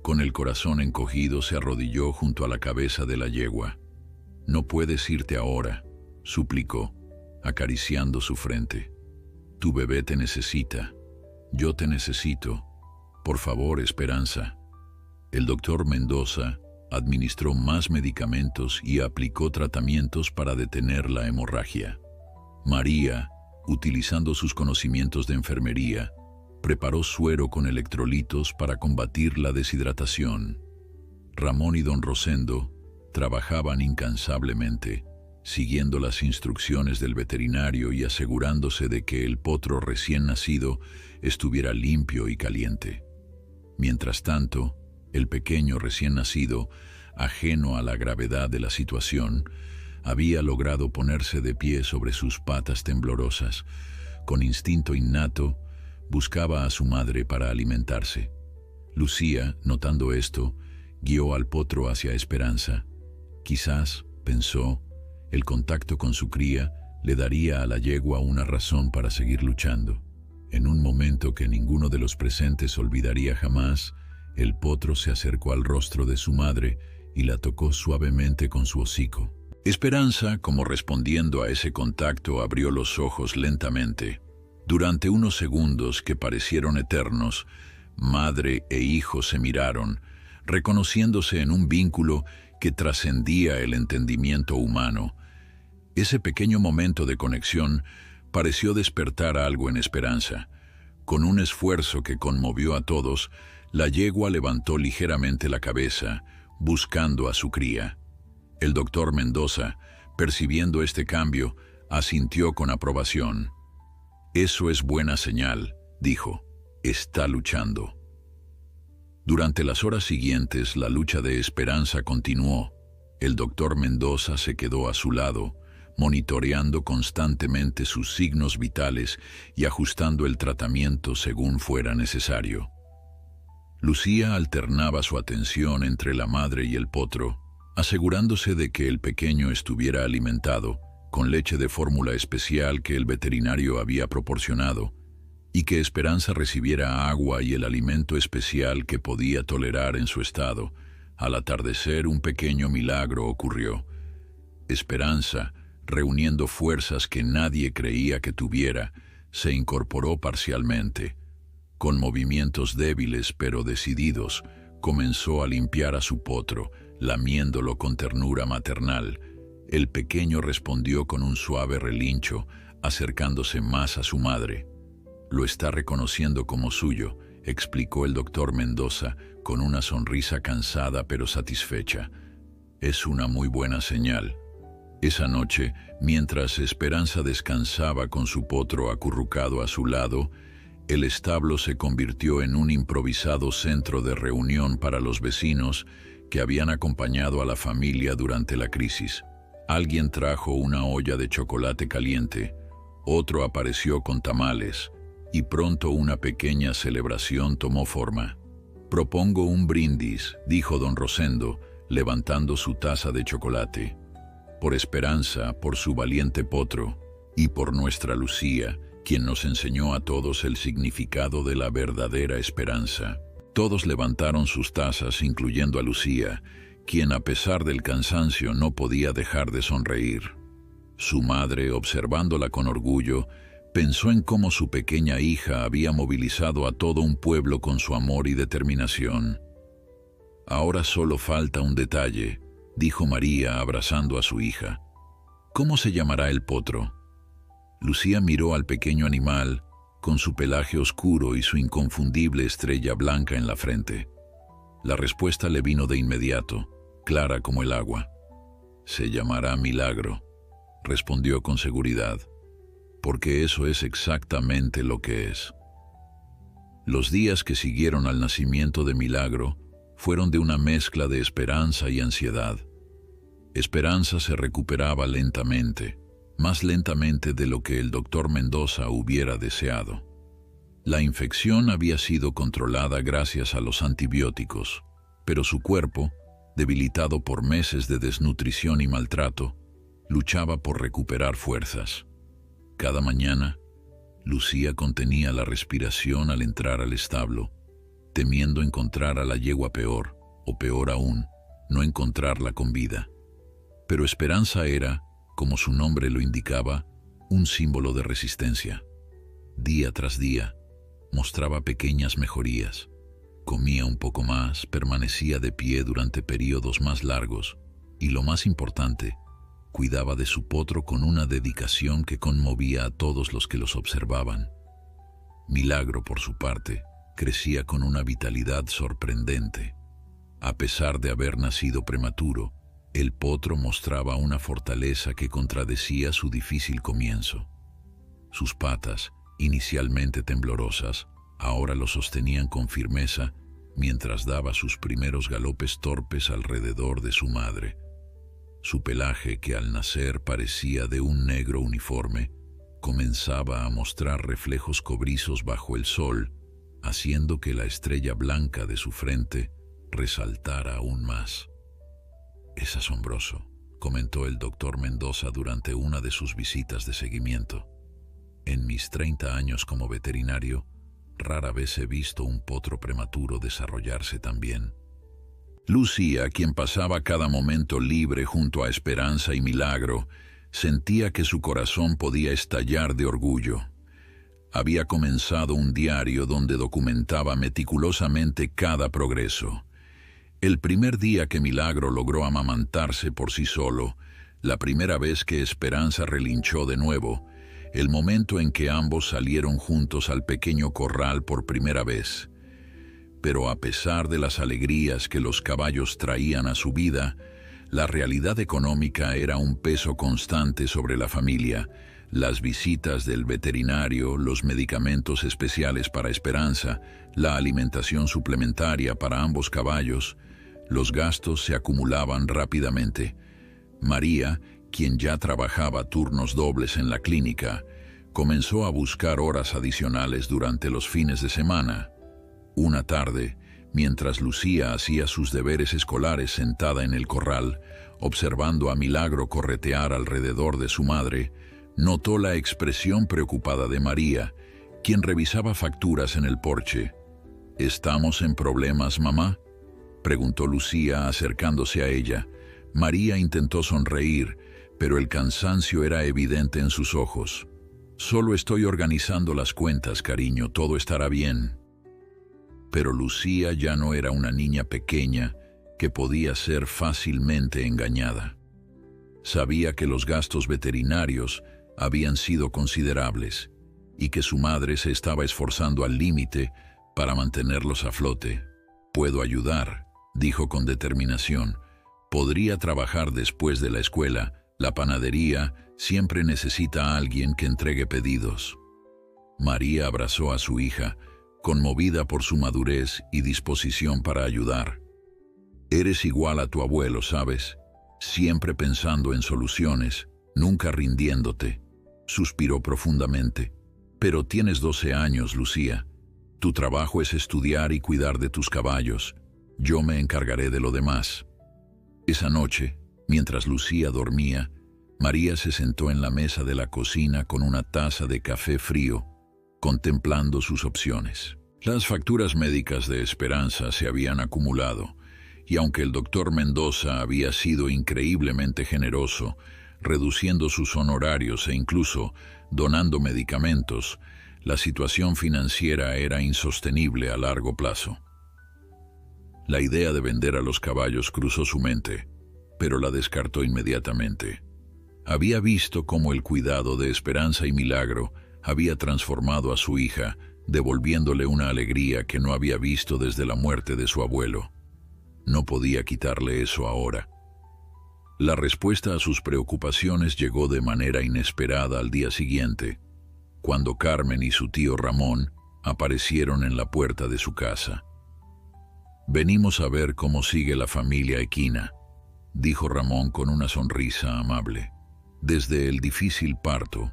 Con el corazón encogido se arrodilló junto a la cabeza de la yegua. «No puedes irte ahora», suplicó, acariciando su frente. «Tu bebé te necesita. Yo te necesito. Por favor, Esperanza». El doctor Mendoza administró más medicamentos y aplicó tratamientos para detener la hemorragia. María, utilizando sus conocimientos de enfermería, preparó suero con electrolitos para combatir la deshidratación. Ramón y don Rosendo trabajaban incansablemente, siguiendo las instrucciones del veterinario y asegurándose de que el potro recién nacido estuviera limpio y caliente. Mientras tanto, el pequeño recién nacido, ajeno a la gravedad de la situación, había logrado ponerse de pie sobre sus patas temblorosas. Con instinto innato, buscaba a su madre para alimentarse. Lucía, notando esto, guió al potro hacia Esperanza. Quizás, pensó, el contacto con su cría le daría a la yegua una razón para seguir luchando. En un momento que ninguno de los presentes olvidaría jamás, el potro se acercó al rostro de su madre y la tocó suavemente con su hocico. Esperanza, como respondiendo a ese contacto, abrió los ojos lentamente. Durante unos segundos que parecieron eternos, madre e hijo se miraron, reconociéndose en un vínculo que trascendía el entendimiento humano. Ese pequeño momento de conexión pareció despertar algo en Esperanza. Con un esfuerzo que conmovió a todos, la yegua levantó ligeramente la cabeza, buscando a su cría. El doctor Mendoza, percibiendo este cambio, asintió con aprobación. «Eso es buena señal», dijo. «Está luchando». Durante las horas siguientes, la lucha de Esperanza continuó. El doctor Mendoza se quedó a su lado, monitoreando constantemente sus signos vitales y ajustando el tratamiento según fuera necesario. Lucía alternaba su atención entre la madre y el potro, asegurándose de que el pequeño estuviera alimentado con leche de fórmula especial que el veterinario había proporcionado, y que Esperanza recibiera agua y el alimento especial que podía tolerar en su estado. Al atardecer, un pequeño milagro ocurrió. Esperanza, reuniendo fuerzas que nadie creía que tuviera, se incorporó parcialmente. Con movimientos débiles pero decididos, comenzó a limpiar a su potro, lamiéndolo con ternura maternal. El pequeño respondió con un suave relincho, acercándose más a su madre. «Lo está reconociendo como suyo», explicó el doctor Mendoza, con una sonrisa cansada pero satisfecha. «Es una muy buena señal». Esa noche, mientras Esperanza descansaba con su potro acurrucado a su lado, el establo se convirtió en un improvisado centro de reunión para los vecinos que habían acompañado a la familia durante la crisis. Alguien trajo una olla de chocolate caliente, otro apareció con tamales, y pronto una pequeña celebración tomó forma. «Propongo un brindis», dijo don Rosendo, levantando su taza de chocolate. «Por Esperanza, por su valiente potro, y por nuestra Lucía, quien nos enseñó a todos el significado de la verdadera esperanza». Todos levantaron sus tazas, incluyendo a Lucía, quien a pesar del cansancio no podía dejar de sonreír. Su madre, observándola con orgullo, pensó en cómo su pequeña hija había movilizado a todo un pueblo con su amor y determinación. «Ahora solo falta un detalle», dijo María abrazando a su hija. «¿Cómo se llamará el potro?» Lucía miró al pequeño animal, con su pelaje oscuro y su inconfundible estrella blanca en la frente. La respuesta le vino de inmediato, clara como el agua. «Se llamará Milagro», respondió con seguridad, «porque eso es exactamente lo que es». Los días que siguieron al nacimiento de Milagro fueron de una mezcla de esperanza y ansiedad. Esperanza se recuperaba lentamente, más lentamente de lo que el doctor Mendoza hubiera deseado. La infección había sido controlada gracias a los antibióticos, pero su cuerpo, debilitado por meses de desnutrición y maltrato, luchaba por recuperar fuerzas. Cada mañana, Lucía contenía la respiración al entrar al establo, temiendo encontrar a la yegua peor, o peor aún, no encontrarla con vida. Pero Esperanza era, como su nombre lo indicaba, un símbolo de resistencia. Día tras día, mostraba pequeñas mejorías. Comía un poco más, permanecía de pie durante periodos más largos y, lo más importante, cuidaba de su potro con una dedicación que conmovía a todos los que los observaban. Milagro, por su parte, crecía con una vitalidad sorprendente. A pesar de haber nacido prematuro, el potro mostraba una fortaleza que contradecía su difícil comienzo. Sus patas, inicialmente temblorosas, ahora lo sostenían con firmeza mientras daba sus primeros galopes torpes alrededor de su madre. Su pelaje, que al nacer parecía de un negro uniforme, comenzaba a mostrar reflejos cobrizos bajo el sol, haciendo que la estrella blanca de su frente resaltara aún más. «Es asombroso», comentó el doctor Mendoza durante una de sus visitas de seguimiento. «En mis 30 años como veterinario, rara vez he visto un potro prematuro desarrollarse tan bien». Lucía, quien pasaba cada momento libre junto a Esperanza y Milagro, sentía que su corazón podía estallar de orgullo. Había comenzado un diario donde documentaba meticulosamente cada progreso. El primer día que Milagro logró amamantarse por sí solo, la primera vez que Esperanza relinchó de nuevo, el momento en que ambos salieron juntos al pequeño corral por primera vez. Pero a pesar de las alegrías que los caballos traían a su vida, la realidad económica era un peso constante sobre la familia. Las visitas del veterinario, los medicamentos especiales para Esperanza, la alimentación suplementaria para ambos caballos, los gastos se acumulaban rápidamente. María, quien ya trabajaba turnos dobles en la clínica, comenzó a buscar horas adicionales durante los fines de semana. Una tarde, mientras Lucía hacía sus deberes escolares sentada en el corral, observando a Milagro corretear alrededor de su madre, notó la expresión preocupada de María, quien revisaba facturas en el porche. «¿Estamos en problemas, mamá?», preguntó Lucía acercándose a ella. María intentó sonreír, pero el cansancio era evidente en sus ojos. «Solo estoy organizando las cuentas, cariño, todo estará bien». Pero Lucía ya no era una niña pequeña que podía ser fácilmente engañada. Sabía que los gastos veterinarios habían sido considerables y que su madre se estaba esforzando al límite para mantenerlos a flote. «Puedo ayudar», dijo con determinación. «Podría trabajar después de la escuela. La panadería siempre necesita a alguien que entregue pedidos». María abrazó a su hija, conmovida por su madurez y disposición para ayudar. «Eres igual a tu abuelo, ¿sabes? Siempre pensando en soluciones, nunca rindiéndote», suspiró profundamente. «Pero tienes 12 años, Lucía. Tu trabajo es estudiar y cuidar de tus caballos. Yo me encargaré de lo demás». Esa noche, mientras Lucía dormía, María se sentó en la mesa de la cocina con una taza de café frío, contemplando sus opciones. Las facturas médicas de Esperanza se habían acumulado, y aunque el doctor Mendoza había sido increíblemente generoso, reduciendo sus honorarios e incluso donando medicamentos, la situación financiera era insostenible a largo plazo. La idea de vender a los caballos cruzó su mente, pero la descartó inmediatamente. Había visto cómo el cuidado de Esperanza y Milagro había transformado a su hija, devolviéndole una alegría que no había visto desde la muerte de su abuelo. No podía quitarle eso ahora. La respuesta a sus preocupaciones llegó de manera inesperada al día siguiente, cuando Carmen y su tío Ramón aparecieron en la puerta de su casa. «Venimos a ver cómo sigue la familia Equina», dijo Ramón con una sonrisa amable. Desde el difícil parto,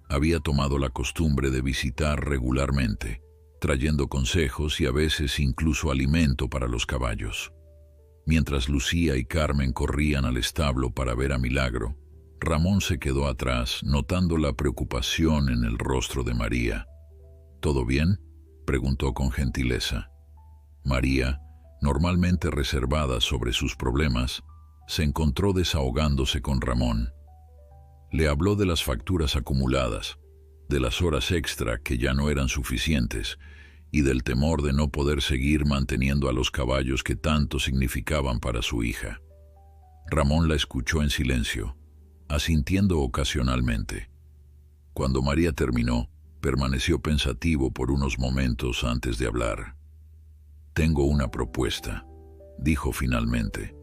había tomado la costumbre de visitar regularmente, trayendo consejos y a veces incluso alimento para los caballos. Mientras Lucía y Carmen corrían al establo para ver a Milagro, Ramón se quedó atrás, notando la preocupación en el rostro de María. «¿Todo bien?», preguntó con gentileza. María, normalmente reservada sobre sus problemas, se encontró desahogándose con Ramón. Le habló de las facturas acumuladas, de las horas extra que ya no eran suficientes y del temor de no poder seguir manteniendo a los caballos que tanto significaban para su hija. Ramón la escuchó en silencio, asintiendo ocasionalmente. Cuando María terminó, permaneció pensativo por unos momentos antes de hablar. «Tengo una propuesta», dijo finalmente.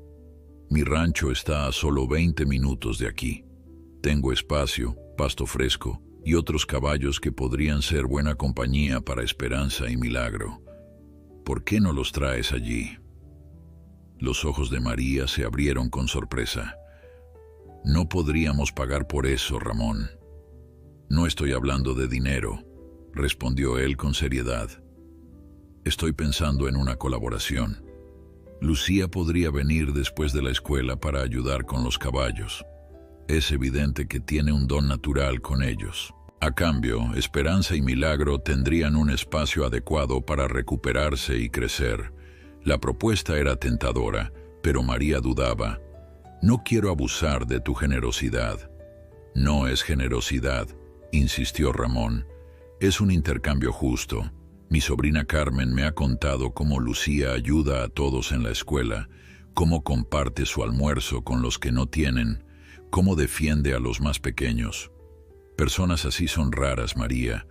«Mi rancho está a solo 20 minutos de aquí. Tengo espacio, pasto fresco y otros caballos que podrían ser buena compañía para Esperanza y Milagro. ¿Por qué no los traes allí?» Los ojos de María se abrieron con sorpresa. «No podríamos pagar por eso, Ramón». «No estoy hablando de dinero», respondió él con seriedad. «Estoy pensando en una colaboración. Lucía podría venir después de la escuela para ayudar con los caballos. Es evidente que tiene un don natural con ellos. A cambio, Esperanza y Milagro tendrían un espacio adecuado para recuperarse y crecer». La propuesta era tentadora, pero María dudaba. «No quiero abusar de tu generosidad». «No es generosidad», insistió Ramón. «Es un intercambio justo. Mi sobrina Carmen me ha contado cómo Lucía ayuda a todos en la escuela, cómo comparte su almuerzo con los que no tienen, cómo defiende a los más pequeños. Personas así son raras, María.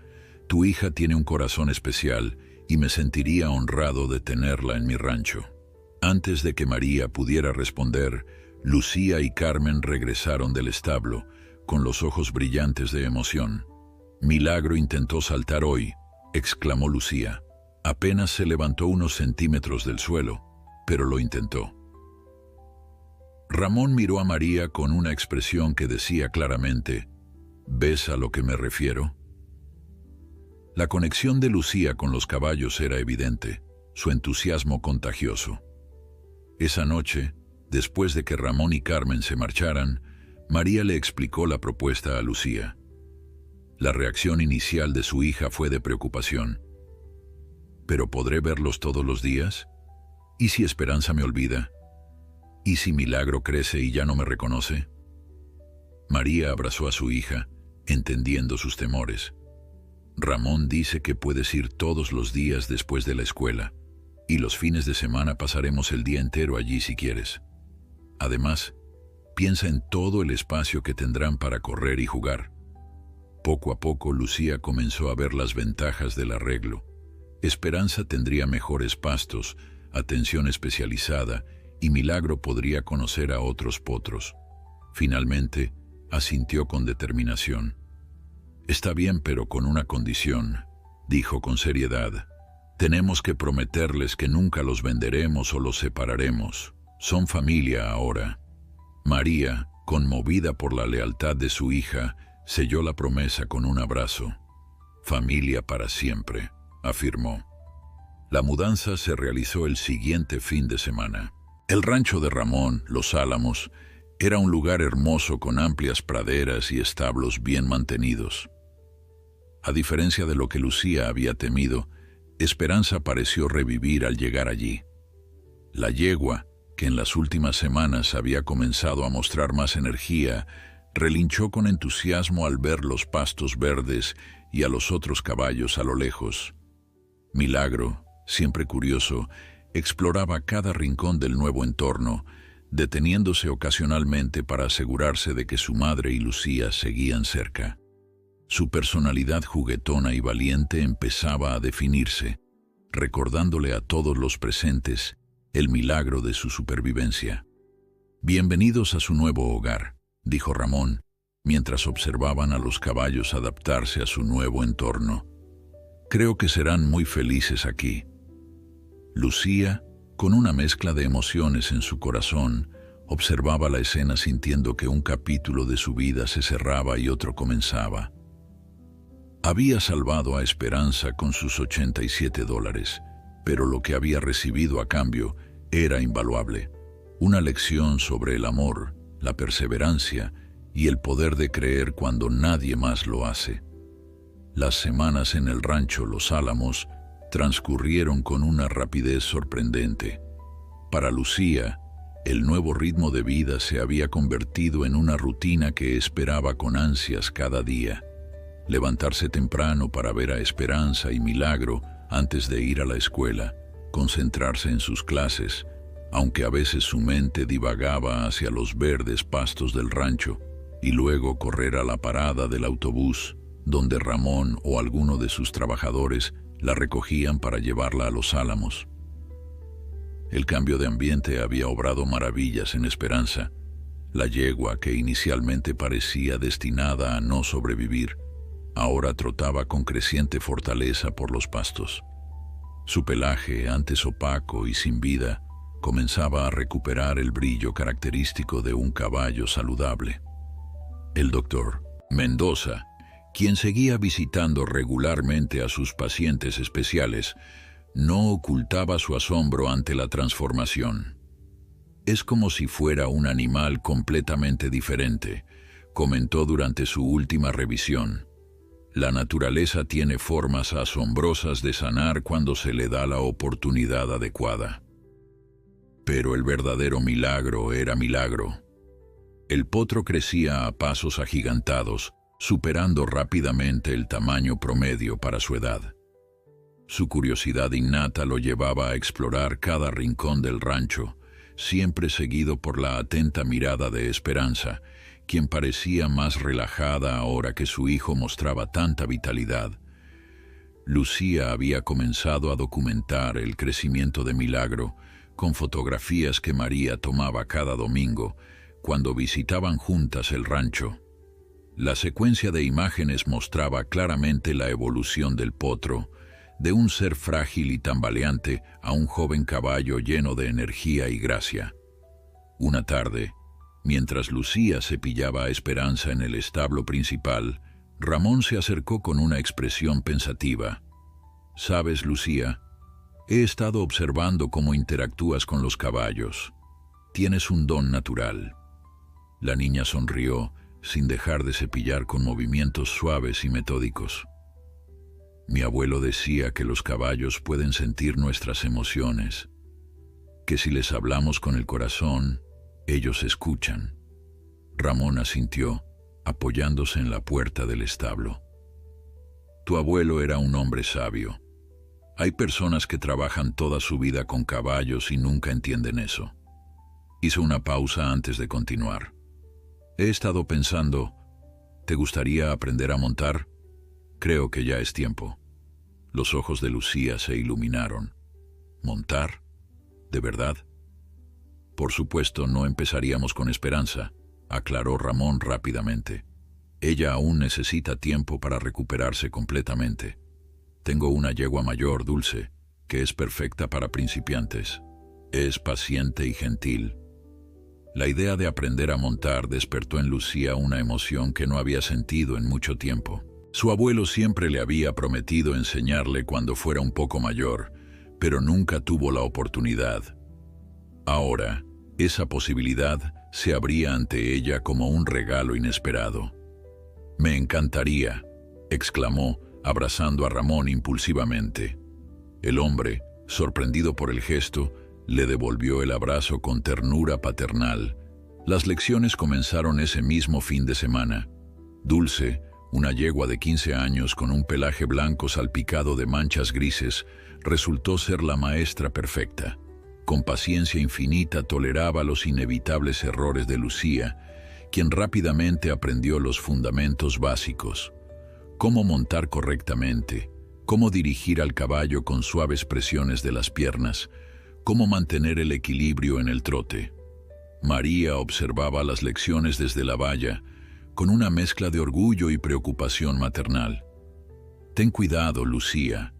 Tu hija tiene un corazón especial y me sentiría honrado de tenerla en mi rancho». Antes de que María pudiera responder, Lucía y Carmen regresaron del establo, con los ojos brillantes de emoción. «Milagro intentó saltar hoy», exclamó Lucía. «Apenas se levantó unos centímetros del suelo, pero lo intentó». Ramón miró a María con una expresión que decía claramente: «¿Ves a lo que me refiero?». La conexión de Lucía con los caballos era evidente, su entusiasmo contagioso. Esa noche, después de que Ramón y Carmen se marcharan, María le explicó la propuesta a Lucía. La reacción inicial de su hija fue de preocupación. «¿Pero podré verlos todos los días? ¿Y si Esperanza me olvida? ¿Y si Milagro crece y ya no me reconoce?». María abrazó a su hija, entendiendo sus temores. «Ramón dice que puedes ir todos los días después de la escuela, y los fines de semana pasaremos el día entero allí si quieres. Además, piensa en todo el espacio que tendrán para correr y jugar». Poco a poco Lucía comenzó a ver las ventajas del arreglo. Esperanza tendría mejores pastos, atención especializada, y Milagro podría conocer a otros potros. Finalmente, asintió con determinación. «Está bien, pero con una condición», dijo con seriedad. «Tenemos que prometerles que nunca los venderemos o los separaremos. Son familia ahora». María, conmovida por la lealtad de su hija, selló la promesa con un abrazo. «Familia para siempre», afirmó. La mudanza se realizó el siguiente fin de semana. El rancho de Ramón, Los Álamos, era un lugar hermoso con amplias praderas y establos bien mantenidos. A diferencia de lo que Lucía había temido, Esperanza pareció revivir al llegar allí. La yegua, que en las últimas semanas había comenzado a mostrar más energía, Relinchó con entusiasmo al ver los pastos verdes y a los otros caballos a lo lejos. Milagro, siempre curioso, exploraba cada rincón del nuevo entorno, deteniéndose ocasionalmente para asegurarse de que su madre y Lucía seguían cerca. Su personalidad juguetona y valiente empezaba a definirse, recordándole a todos los presentes el milagro de su supervivencia. «Bienvenidos a su nuevo hogar», dijo Ramón, mientras observaban a los caballos adaptarse a su nuevo entorno. «Creo que serán muy felices aquí». Lucía, con una mezcla de emociones en su corazón, observaba la escena sintiendo que un capítulo de su vida se cerraba y otro comenzaba. Había salvado a Esperanza con sus $87, pero lo que había recibido a cambio era invaluable. Una lección sobre el amor, la perseverancia y el poder de creer cuando nadie más lo hace. Las semanas en el rancho Los Álamos transcurrieron con una rapidez sorprendente. Para Lucía, el nuevo ritmo de vida se había convertido en una rutina que esperaba con ansias cada día. Levantarse temprano para ver a Esperanza y Milagro antes de ir a la escuela, concentrarse en sus clases, aunque a veces su mente divagaba hacia los verdes pastos del rancho, y luego correr a la parada del autobús, donde Ramón o alguno de sus trabajadores la recogían para llevarla a Los Álamos. El cambio de ambiente había obrado maravillas en Esperanza. La yegua, que inicialmente parecía destinada a no sobrevivir, ahora trotaba con creciente fortaleza por los pastos. Su pelaje, antes opaco y sin vida, comenzaba a recuperar el brillo característico de un caballo saludable. El doctor Mendoza, quien seguía visitando regularmente a sus pacientes especiales, no ocultaba su asombro ante la transformación. «Es como si fuera un animal completamente diferente», comentó durante su última revisión. «La naturaleza tiene formas asombrosas de sanar cuando se le da la oportunidad adecuada». Pero el verdadero milagro era Milagro. El potro crecía a pasos agigantados, superando rápidamente el tamaño promedio para su edad. Su curiosidad innata lo llevaba a explorar cada rincón del rancho, siempre seguido por la atenta mirada de Esperanza, quien parecía más relajada ahora que su hijo mostraba tanta vitalidad. Lucía había comenzado a documentar el crecimiento de Milagro con fotografías que María tomaba cada domingo cuando visitaban juntas el rancho. La secuencia de imágenes mostraba claramente la evolución del potro, de un ser frágil y tambaleante a un joven caballo lleno de energía y gracia. Una tarde, mientras Lucía cepillaba a Esperanza en el establo principal, Ramón se acercó con una expresión pensativa. «Sabes, Lucía, he estado observando cómo interactúas con los caballos. Tienes un don natural». La niña sonrió, sin dejar de cepillar con movimientos suaves y metódicos. «Mi abuelo decía que los caballos pueden sentir nuestras emociones, que si les hablamos con el corazón, ellos escuchan». Ramón asintió, apoyándose en la puerta del establo. «Tu abuelo era un hombre sabio. Hay personas que trabajan toda su vida con caballos y nunca entienden eso». Hizo una pausa antes de continuar. «He estado pensando, ¿te gustaría aprender a montar? Creo que ya es tiempo». Los ojos de Lucía se iluminaron. «¿Montar? ¿De verdad?» «Por supuesto, no empezaríamos con Esperanza», aclaró Ramón rápidamente. «Ella aún necesita tiempo para recuperarse completamente. Tengo una yegua mayor, Dulce, que es perfecta para principiantes. Es paciente y gentil». La idea de aprender a montar despertó en Lucía una emoción que no había sentido en mucho tiempo. Su abuelo siempre le había prometido enseñarle cuando fuera un poco mayor, pero nunca tuvo la oportunidad. Ahora, esa posibilidad se abría ante ella como un regalo inesperado. «Me encantaría», exclamó, abrazando a Ramón impulsivamente. El hombre, sorprendido por el gesto, le devolvió el abrazo con ternura paternal, Las lecciones comenzaron ese mismo fin de semana. Dulce, una yegua de 15 años con un pelaje blanco salpicado de manchas grises, resultó ser la maestra perfecta. Con paciencia infinita toleraba los inevitables errores de Lucía, quien rápidamente aprendió los fundamentos básicos: cómo montar correctamente, cómo dirigir al caballo con suaves presiones de las piernas, cómo mantener el equilibrio en el trote. María observaba las lecciones desde la valla, con una mezcla de orgullo y preocupación maternal. «Ten cuidado, Lucía»,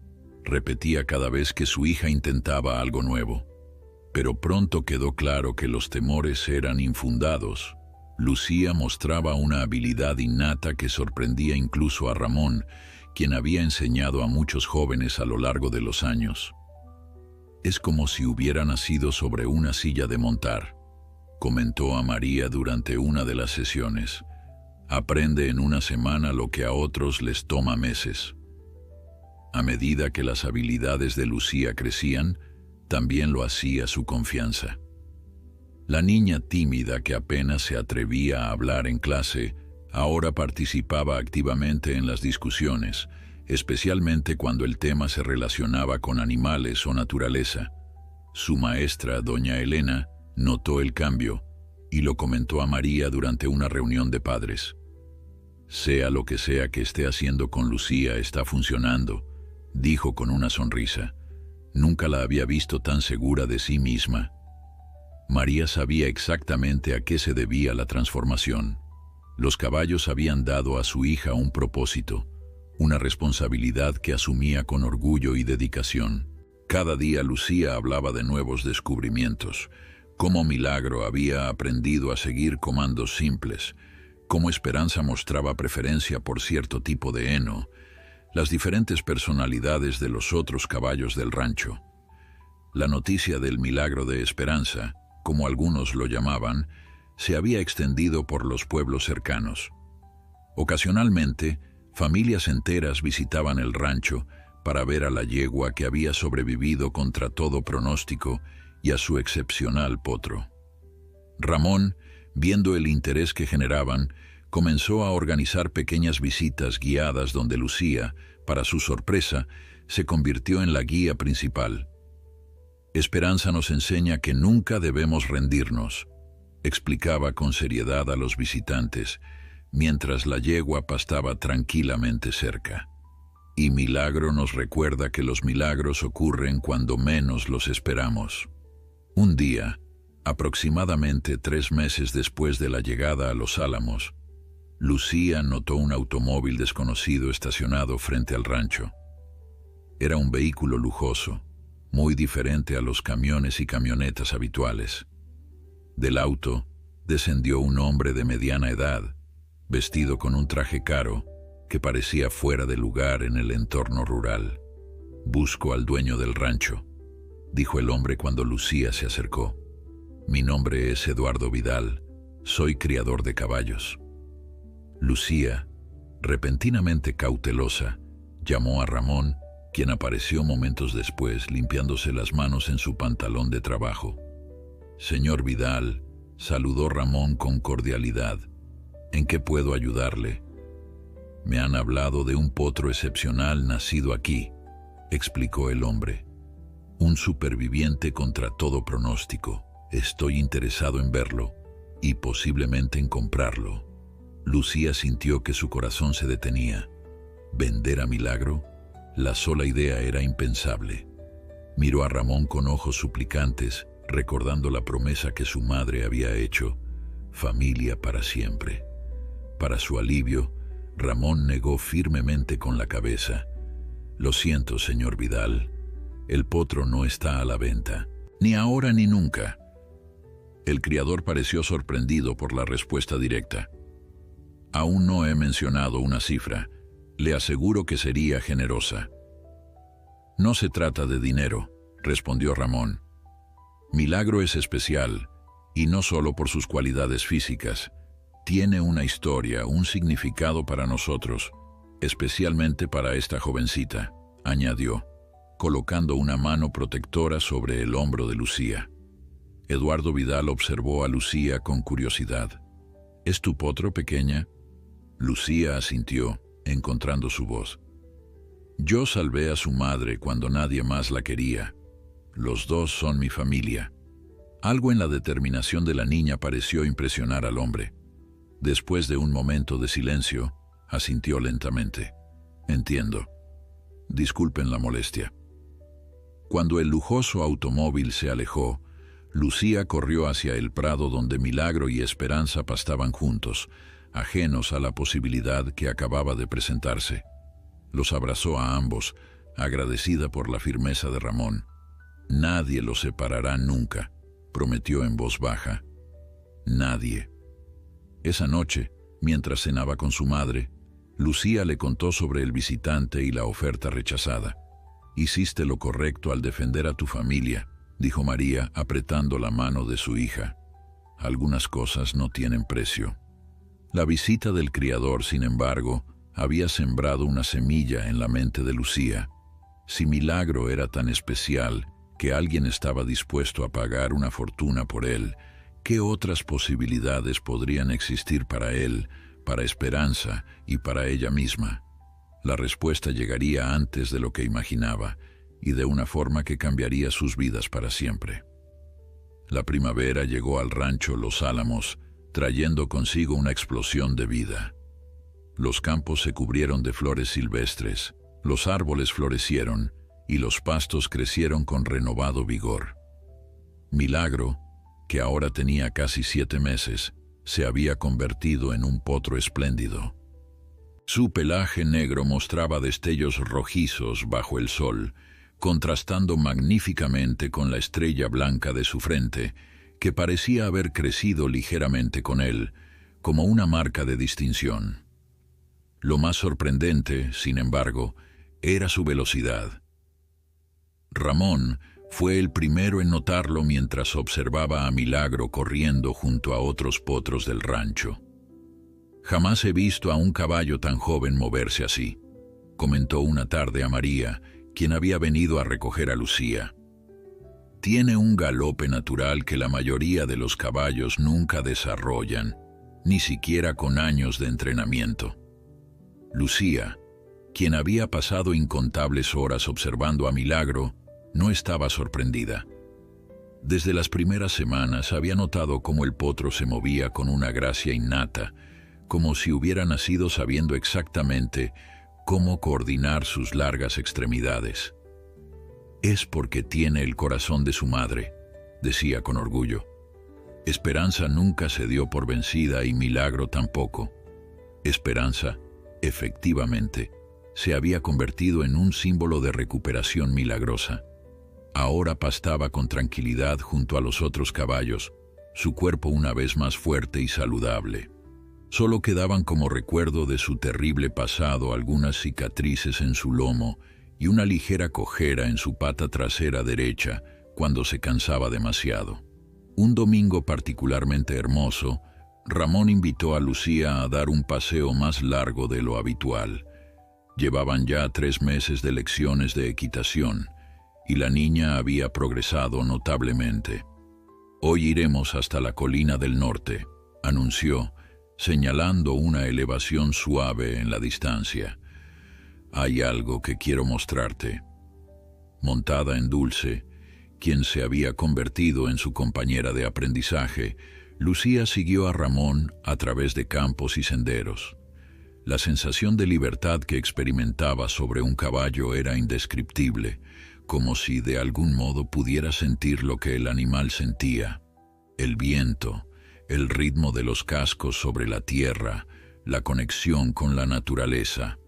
repetía cada vez que su hija intentaba algo nuevo. Pero pronto quedó claro que los temores eran infundados. Lucía mostraba una habilidad innata que sorprendía incluso a Ramón, quien había enseñado a muchos jóvenes a lo largo de los años. «Es como si hubiera nacido sobre una silla de montar», comentó a María durante una de las sesiones. «Aprende en una semana lo que a otros les toma meses». A medida que las habilidades de Lucía crecían, también lo hacía su confianza. La niña tímida que apenas se atrevía a hablar en clase, ahora participaba activamente en las discusiones, especialmente cuando el tema se relacionaba con animales o naturaleza. Su maestra, doña Elena, notó el cambio y lo comentó a María durante una reunión de padres. «Sea lo que sea que esté haciendo con Lucía, está funcionando», dijo con una sonrisa. Nunca la había visto tan segura de sí misma. María sabía exactamente a qué se debía la transformación. Los caballos habían dado a su hija un propósito, una responsabilidad que asumía con orgullo y dedicación. Cada día Lucía hablaba de nuevos descubrimientos, cómo Milagro había aprendido a seguir comandos simples, cómo Esperanza mostraba preferencia por cierto tipo de heno, las diferentes personalidades de los otros caballos del rancho. La noticia del milagro de Esperanza, como algunos lo llamaban, se había extendido por los pueblos cercanos. Ocasionalmente, familias enteras visitaban el rancho para ver a la yegua que había sobrevivido contra todo pronóstico y a su excepcional potro. Ramón, viendo el interés que generaban, comenzó a organizar pequeñas visitas guiadas donde Lucía, para su sorpresa, se convirtió en la guía principal. «Esperanza nos enseña que nunca debemos rendirnos», explicaba con seriedad a los visitantes, mientras la yegua pastaba tranquilamente cerca. «Y Milagro nos recuerda que los milagros ocurren cuando menos los esperamos». Un día, aproximadamente 3 meses después de la llegada a Los Álamos, Lucía notó un automóvil desconocido estacionado frente al rancho. Era un vehículo lujoso, muy diferente a los camiones y camionetas habituales. Del auto descendió un hombre de mediana edad, vestido con un traje caro que parecía fuera de lugar en el entorno rural. «Busco al dueño del rancho», dijo el hombre cuando Lucía se acercó. «Mi nombre es Eduardo Vidal, soy criador de caballos». Lucía, repentinamente cautelosa, llamó a Ramón, quien apareció momentos después limpiándose las manos en su pantalón de trabajo. «Señor Vidal», saludó Ramón con cordialidad, «¿en qué puedo ayudarle?» «Me han hablado de un potro excepcional nacido aquí», explicó el hombre. «Un superviviente contra todo pronóstico. Estoy interesado en verlo y posiblemente en comprarlo». Lucía sintió que su corazón se detenía. ¿Vender a Milagro? La sola idea era impensable. Miró a Ramón con ojos suplicantes, recordando la promesa que su madre había hecho: familia para siempre. Para su alivio, Ramón negó firmemente con la cabeza. «Lo siento, señor Vidal, el potro no está a la venta, ni ahora ni nunca». El criador pareció sorprendido por la respuesta directa. «Aún no he mencionado una cifra. Le aseguro que sería generosa». «No se trata de dinero», respondió Ramón. «Milagro es especial, y no solo por sus cualidades físicas. Tiene una historia, un significado para nosotros, especialmente para esta jovencita», añadió, colocando una mano protectora sobre el hombro de Lucía. Eduardo Vidal observó a Lucía con curiosidad. ¿Es tu potro, pequeña? Lucía asintió, encontrando su voz. Yo salvé a su madre cuando nadie más la quería. Los dos son mi familia. Algo en la determinación de la niña pareció impresionar al hombre. Después de un momento de silencio, asintió lentamente. Entiendo. Disculpen la molestia. Cuando el lujoso automóvil se alejó, Lucía corrió hacia el prado donde Milagro y Esperanza pastaban juntos, ajenos a la posibilidad que acababa de presentarse. Los abrazó a ambos, agradecida por la firmeza de Ramón. Nadie los separará nunca, prometió en voz baja. Nadie. Esa noche, mientras cenaba con su madre, Lucía le contó sobre el visitante y la oferta rechazada. Hiciste lo correcto al defender a tu familia, dijo María, apretando la mano de su hija. Algunas cosas no tienen precio. La visita del criador, sin embargo, había sembrado una semilla en la mente de Lucía. Si Milagro era tan especial que alguien estaba dispuesto a pagar una fortuna por él, ¿qué otras posibilidades podrían existir para él, para Esperanza y para ella misma? La respuesta llegaría antes de lo que imaginaba, y de una forma que cambiaría sus vidas para siempre. La primavera llegó al rancho Los Álamos, trayendo consigo una explosión de vida. Los campos se cubrieron de flores silvestres, los árboles florecieron y los pastos crecieron con renovado vigor. Milagro, que ahora tenía casi 7 meses, se había convertido en un potro espléndido. Su pelaje negro mostraba destellos rojizos bajo el sol, contrastando magníficamente con la estrella blanca de su frente, que parecía haber crecido ligeramente con él, como una marca de distinción. Lo más sorprendente, sin embargo, era su velocidad. Ramón fue el primero en notarlo mientras observaba a Milagro corriendo junto a otros potros del rancho. Jamás he visto a un caballo tan joven moverse así, comentó una tarde a María, quien había venido a recoger a Lucía. Tiene un galope natural que la mayoría de los caballos nunca desarrollan, ni siquiera con años de entrenamiento. Lucía, quien había pasado incontables horas observando a Milagro, no estaba sorprendida. Desde las primeras semanas había notado cómo el potro se movía con una gracia innata, como si hubiera nacido sabiendo exactamente cómo coordinar sus largas extremidades. Es porque tiene el corazón de su madre, decía con orgullo. Esperanza nunca se dio por vencida y Milagro tampoco. Esperanza, efectivamente, se había convertido en un símbolo de recuperación milagrosa. Ahora pastaba con tranquilidad junto a los otros caballos, su cuerpo una vez más fuerte y saludable. Solo quedaban como recuerdo de su terrible pasado algunas cicatrices en su lomo y una ligera cojera en su pata trasera derecha cuando se cansaba demasiado. Un domingo particularmente hermoso, Ramón invitó a Lucía a dar un paseo más largo de lo habitual. Llevaban ya 3 meses de lecciones de equitación y la niña había progresado notablemente. Hoy iremos hasta la colina del norte, anunció, señalando una elevación suave en la distancia. Hay algo que quiero mostrarte. Montada en Dulce, quien se había convertido en su compañera de aprendizaje, Lucía siguió a Ramón a través de campos y senderos. La sensación de libertad que experimentaba sobre un caballo era indescriptible, como si de algún modo pudiera sentir lo que el animal sentía. El viento, el ritmo de los cascos sobre la tierra, la conexión con la naturaleza.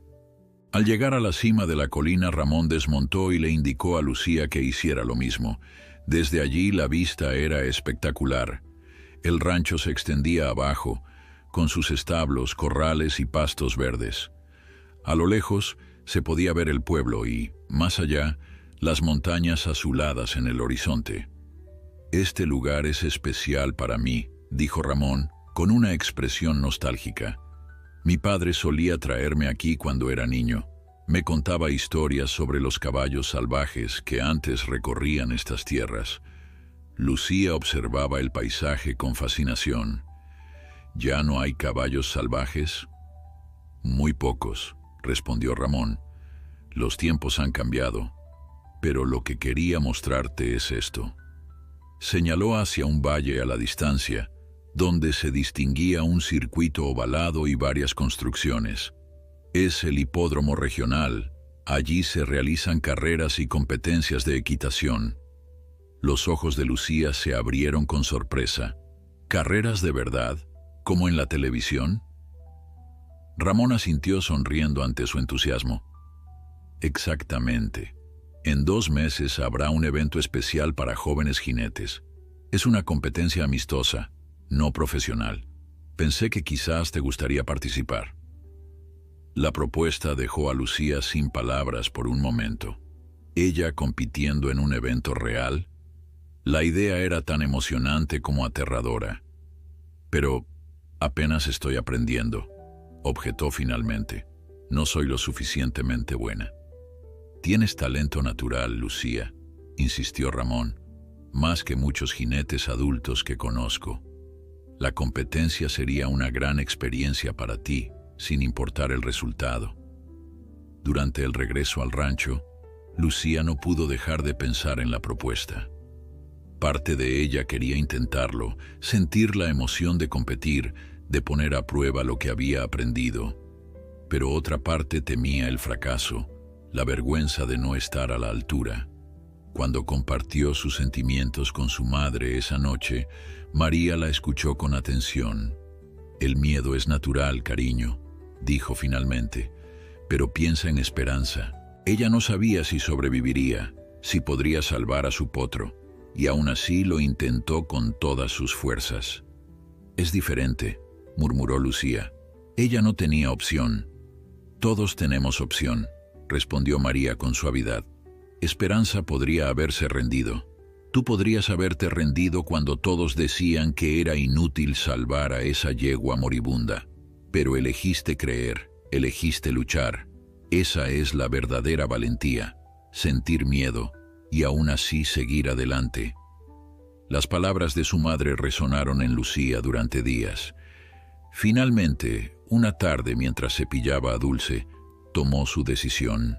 Al llegar a la cima de la colina, Ramón desmontó y le indicó a Lucía que hiciera lo mismo. Desde allí la vista era espectacular. El rancho se extendía abajo, con sus establos, corrales y pastos verdes. A lo lejos se podía ver el pueblo y, más allá, las montañas azuladas en el horizonte. Este lugar es especial para mí, dijo Ramón, con una expresión nostálgica. Mi padre solía traerme aquí cuando era niño. Me contaba historias sobre los caballos salvajes que antes recorrían estas tierras. Lucía observaba el paisaje con fascinación. ¿Ya no hay caballos salvajes? Muy pocos, respondió Ramón. Los tiempos han cambiado, pero lo que quería mostrarte es esto. Señaló hacia un valle a la distancia, donde se distinguía un circuito ovalado y varias construcciones. Es el hipódromo regional. Allí se realizan carreras y competencias de equitación. Los ojos de Lucía se abrieron con sorpresa. ¿Carreras de verdad, como en la televisión? Ramón asintió sonriendo ante su entusiasmo. Exactamente. En 2 meses habrá un evento especial para jóvenes jinetes. Es una competencia amistosa, no profesional. Pensé que quizás te gustaría participar. La propuesta dejó a Lucía sin palabras por un momento. Ella compitiendo en un evento real. La idea era tan emocionante como aterradora. Pero apenas estoy aprendiendo, objetó finalmente. No soy lo suficientemente buena. Tienes talento natural, Lucía, insistió Ramón, más que muchos jinetes adultos que conozco. La competencia sería una gran experiencia para ti, sin importar el resultado. Durante el regreso al rancho, Lucía no pudo dejar de pensar en la propuesta. Parte de ella quería intentarlo, sentir la emoción de competir, de poner a prueba lo que había aprendido. Pero otra parte temía el fracaso, la vergüenza de no estar a la altura. Cuando compartió sus sentimientos con su madre esa noche, María la escuchó con atención. El miedo es natural, cariño, dijo finalmente, pero piensa en Esperanza. Ella no sabía si sobreviviría, si podría salvar a su potro, y aún así lo intentó con todas sus fuerzas. Es diferente, murmuró Lucía. Ella no tenía opción. Todos tenemos opción, respondió María con suavidad. Esperanza podría haberse rendido. Tú podrías haberte rendido cuando todos decían que era inútil salvar a esa yegua moribunda. Pero elegiste creer, elegiste luchar. Esa es la verdadera valentía, sentir miedo y aún así seguir adelante. Las palabras de su madre resonaron en Lucía durante días. Finalmente, una tarde mientras cepillaba a Dulce, tomó su decisión.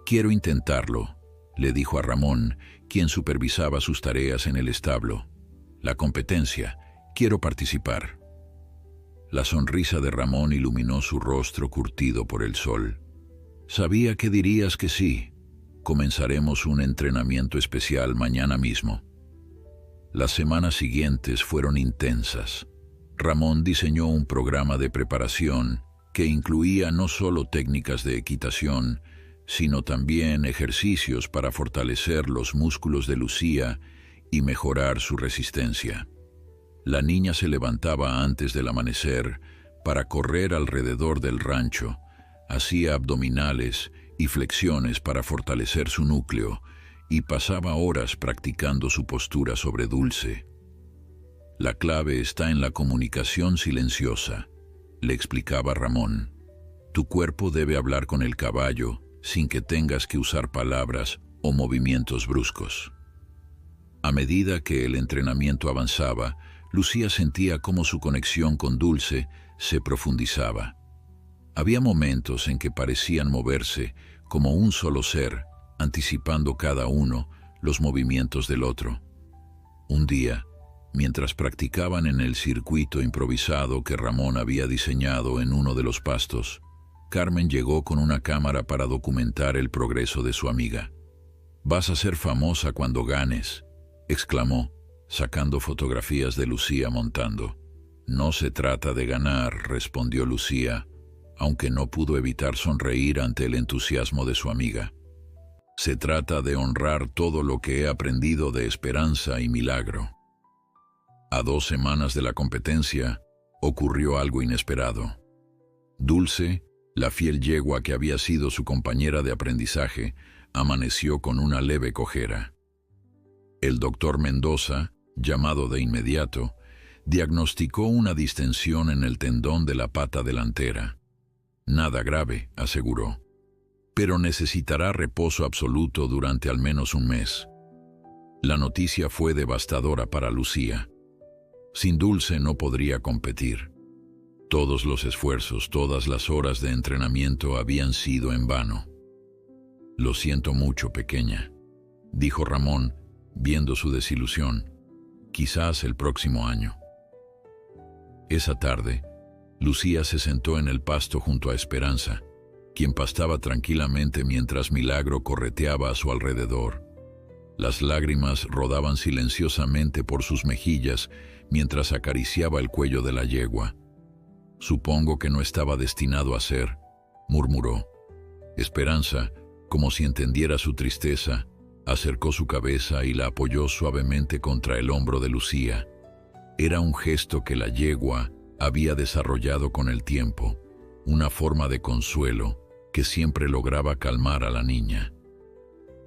Quiero intentarlo, le dijo a Ramón, quien supervisaba sus tareas en el establo. La competencia, quiero participar. La sonrisa de Ramón iluminó su rostro curtido por el sol. Sabía que dirías que sí. Comenzaremos un entrenamiento especial mañana mismo. Las semanas siguientes fueron intensas. Ramón diseñó un programa de preparación que incluía no solo técnicas de equitación, sino también ejercicios para fortalecer los músculos de Lucía y mejorar su resistencia. La niña se levantaba antes del amanecer para correr alrededor del rancho, hacía abdominales y flexiones para fortalecer su núcleo y pasaba horas practicando su postura sobre Dulce. La clave está en la comunicación silenciosa, le explicaba Ramón. Tu cuerpo debe hablar con el caballo sin que tengas que usar palabras o movimientos bruscos. A medida que el entrenamiento avanzaba, Lucía sentía cómo su conexión con Dulce se profundizaba. Había momentos en que parecían moverse como un solo ser, anticipando cada uno los movimientos del otro. Un día, mientras practicaban en el circuito improvisado que Ramón había diseñado en uno de los pastos, Carmen llegó con una cámara para documentar el progreso de su amiga. «Vas a ser famosa cuando ganes», exclamó, sacando fotografías de Lucía montando. «No se trata de ganar», respondió Lucía, aunque no pudo evitar sonreír ante el entusiasmo de su amiga. «Se trata de honrar todo lo que he aprendido de Esperanza y Milagro». A 2 semanas de la competencia, ocurrió algo inesperado. Dulce, la fiel yegua que había sido su compañera de aprendizaje, amaneció con una leve cojera. El doctor Mendoza, llamado de inmediato, diagnosticó una distensión en el tendón de la pata delantera. Nada grave, aseguró, pero necesitará reposo absoluto durante al menos un mes. La noticia fue devastadora para Lucía. Sin Dulce no podría competir. Todos los esfuerzos, todas las horas de entrenamiento habían sido en vano. «Lo siento mucho, pequeña», dijo Ramón, viendo su desilusión. «Quizás el próximo año». Esa tarde, Lucía se sentó en el pasto junto a Esperanza, quien pastaba tranquilamente mientras Milagro correteaba a su alrededor. Las lágrimas rodaban silenciosamente por sus mejillas mientras acariciaba el cuello de la yegua. «Supongo que no estaba destinado a ser», murmuró. Esperanza, como si entendiera su tristeza, acercó su cabeza y la apoyó suavemente contra el hombro de Lucía. Era un gesto que la yegua había desarrollado con el tiempo, una forma de consuelo que siempre lograba calmar a la niña.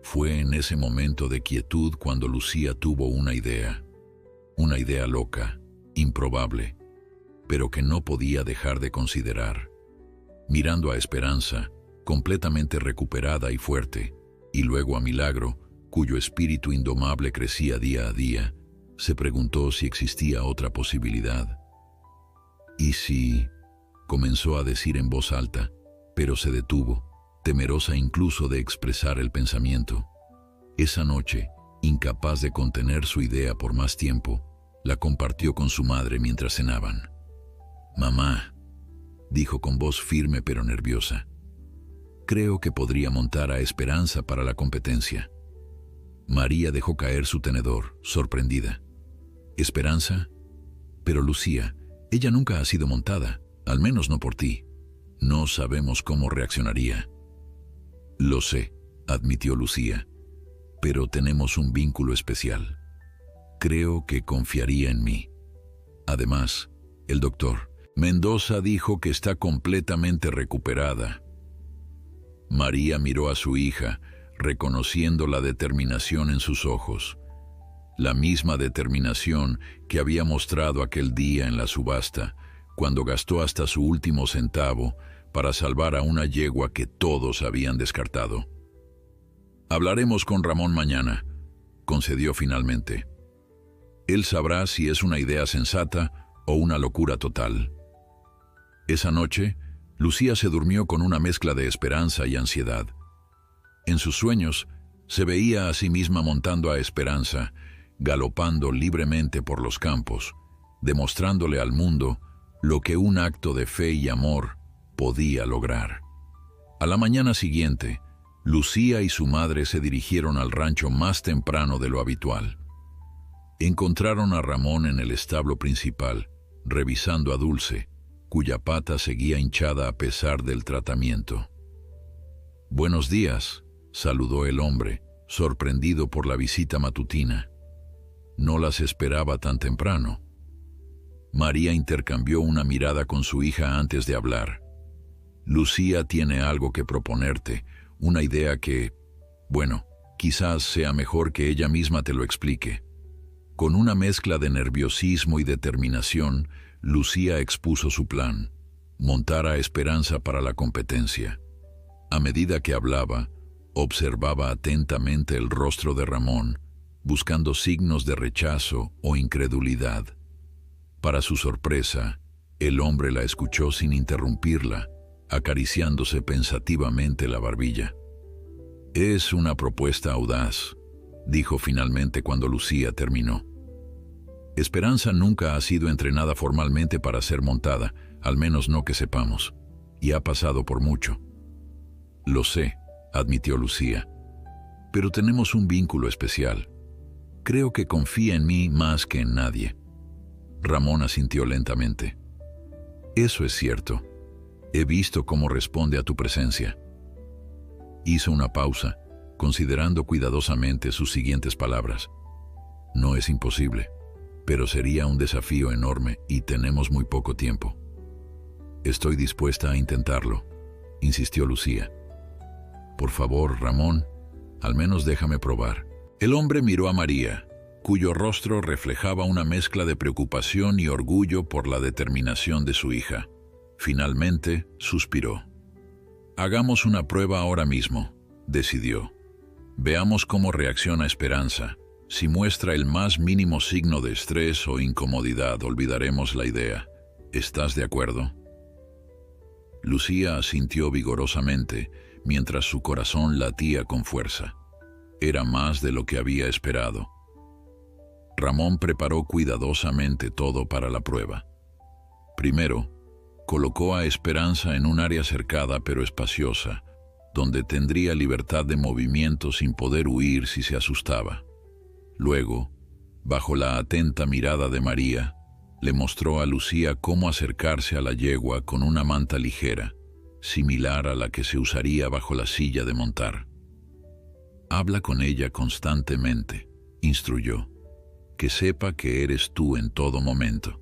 Fue en ese momento de quietud cuando Lucía tuvo una idea loca, improbable, pero que no podía dejar de considerar. Mirando a Esperanza, completamente recuperada y fuerte, y luego a Milagro, cuyo espíritu indomable crecía día a día, se preguntó si existía otra posibilidad. «¿Y si...?» comenzó a decir en voz alta, pero se detuvo, temerosa incluso de expresar el pensamiento. Esa noche, incapaz de contener su idea por más tiempo, la compartió con su madre mientras cenaban. «Mamá», dijo con voz firme pero nerviosa, «creo que podría montar a Esperanza para la competencia». María dejó caer su tenedor, sorprendida. «¿Esperanza? Pero Lucía, ella nunca ha sido montada, al menos no por ti. No sabemos cómo reaccionaría». «Lo sé», admitió Lucía, «pero tenemos un vínculo especial. Creo que confiaría en mí. Además, el doctor Mendoza dijo que está completamente recuperada». María miró a su hija, reconociendo la determinación en sus ojos. La misma determinación que había mostrado aquel día en la subasta, cuando gastó hasta su último centavo para salvar a una yegua que todos habían descartado. «Hablaremos con Ramón mañana», concedió finalmente. «Él sabrá si es una idea sensata o una locura total». Esa noche, Lucía se durmió con una mezcla de esperanza y ansiedad. En sus sueños, se veía a sí misma montando a Esperanza, galopando libremente por los campos, demostrándole al mundo lo que un acto de fe y amor podía lograr. A la mañana siguiente, Lucía y su madre se dirigieron al rancho más temprano de lo habitual. Encontraron a Ramón en el establo principal, revisando a Dulce, cuya pata seguía hinchada a pesar del tratamiento. «Buenos días», saludó el hombre, sorprendido por la visita matutina. «No las esperaba tan temprano». María intercambió una mirada con su hija antes de hablar. «Lucía tiene algo que proponerte, una idea que, bueno, quizás sea mejor que ella misma te lo explique». Con una mezcla de nerviosismo y determinación, Lucía expuso su plan: montar a Esperanza para la competencia. A medida que hablaba, observaba atentamente el rostro de Ramón, buscando signos de rechazo o incredulidad. Para su sorpresa, el hombre la escuchó sin interrumpirla, acariciándose pensativamente la barbilla. «Es una propuesta audaz», dijo finalmente cuando Lucía terminó. «Esperanza nunca ha sido entrenada formalmente para ser montada, al menos no que sepamos, y ha pasado por mucho». «Lo sé», admitió Lucía, «pero tenemos un vínculo especial. Creo que confía en mí más que en nadie». Ramón asintió lentamente. «Eso es cierto. He visto cómo responde a tu presencia». Hizo una pausa, considerando cuidadosamente sus siguientes palabras. «No es imposible, pero sería un desafío enorme y tenemos muy poco tiempo». «Estoy dispuesta a intentarlo», insistió Lucía. «Por favor, Ramón, al menos déjame probar». El hombre miró a María, cuyo rostro reflejaba una mezcla de preocupación y orgullo por la determinación de su hija. Finalmente, suspiró. «Hagamos una prueba ahora mismo», decidió. «Veamos cómo reacciona Esperanza. Si muestra el más mínimo signo de estrés o incomodidad, olvidaremos la idea. ¿Estás de acuerdo? Lucía asintió vigorosamente, mientras su corazón latía con fuerza. Era más de lo que había esperado. Ramón preparó cuidadosamente todo para la prueba. Primero, colocó a Esperanza en un área cercada pero espaciosa, donde tendría libertad de movimiento sin poder huir si se asustaba. Luego, bajo la atenta mirada de María, le mostró a Lucía cómo acercarse a la yegua con una manta ligera, similar a la que se usaría bajo la silla de montar. Habla con ella constantemente, instruyó, que sepa que eres tú en todo momento.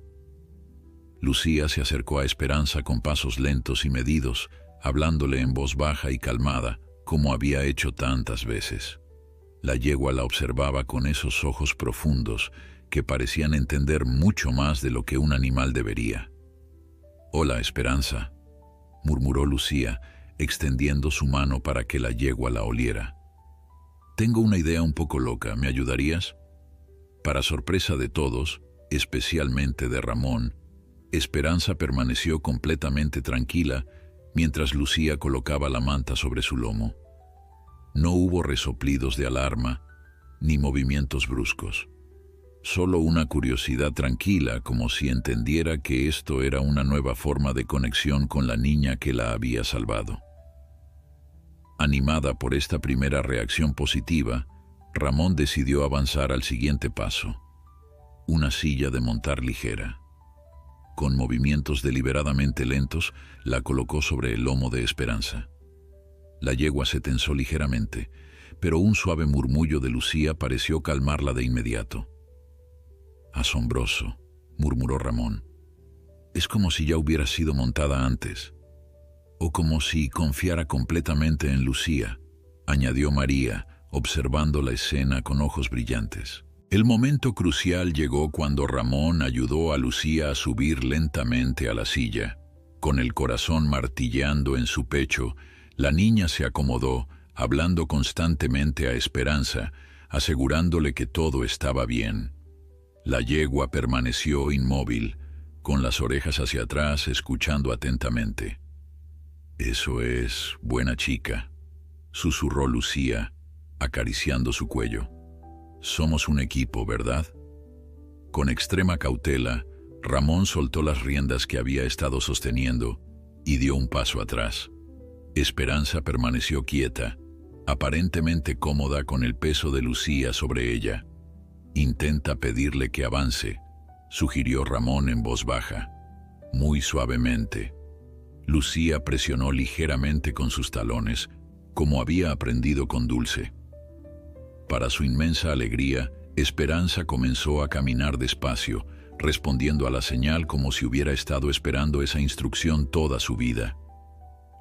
Lucía se acercó a Esperanza con pasos lentos y medidos, hablándole en voz baja y calmada, como había hecho tantas veces. La yegua la observaba con esos ojos profundos que parecían entender mucho más de lo que un animal debería. «Hola, Esperanza», murmuró Lucía, extendiendo su mano para que la yegua la oliera. «Tengo una idea un poco loca, ¿me ayudarías?» Para sorpresa de todos, especialmente de Ramón, Esperanza permaneció completamente tranquila mientras Lucía colocaba la manta sobre su lomo. No hubo resoplidos de alarma ni movimientos bruscos. Solo una curiosidad tranquila, como si entendiera que esto era una nueva forma de conexión con la niña que la había salvado. Animada por esta primera reacción positiva, Ramón decidió avanzar al siguiente paso: una silla de montar ligera. Con movimientos deliberadamente lentos, la colocó sobre el lomo de Esperanza. La yegua se tensó ligeramente, pero un suave murmullo de Lucía pareció calmarla de inmediato. «Asombroso», murmuró Ramón. «Es como si ya hubiera sido montada antes. O como si confiara completamente en Lucía», añadió María, observando la escena con ojos brillantes. El momento crucial llegó cuando Ramón ayudó a Lucía a subir lentamente a la silla. Con el corazón martilleando en su pecho, la niña se acomodó, hablando constantemente a Esperanza, asegurándole que todo estaba bien. La yegua permaneció inmóvil, con las orejas hacia atrás, escuchando atentamente. «Eso es, buena chica», susurró Lucía, acariciando su cuello. «Somos un equipo, ¿verdad?» Con extrema cautela, Ramón soltó las riendas que había estado sosteniendo y dio un paso atrás. Esperanza permaneció quieta, aparentemente cómoda con el peso de Lucía sobre ella. «Intenta pedirle que avance», sugirió Ramón en voz baja, muy suavemente. Lucía presionó ligeramente con sus talones, como había aprendido con Dulce. Para su inmensa alegría, Esperanza comenzó a caminar despacio, respondiendo a la señal como si hubiera estado esperando esa instrucción toda su vida.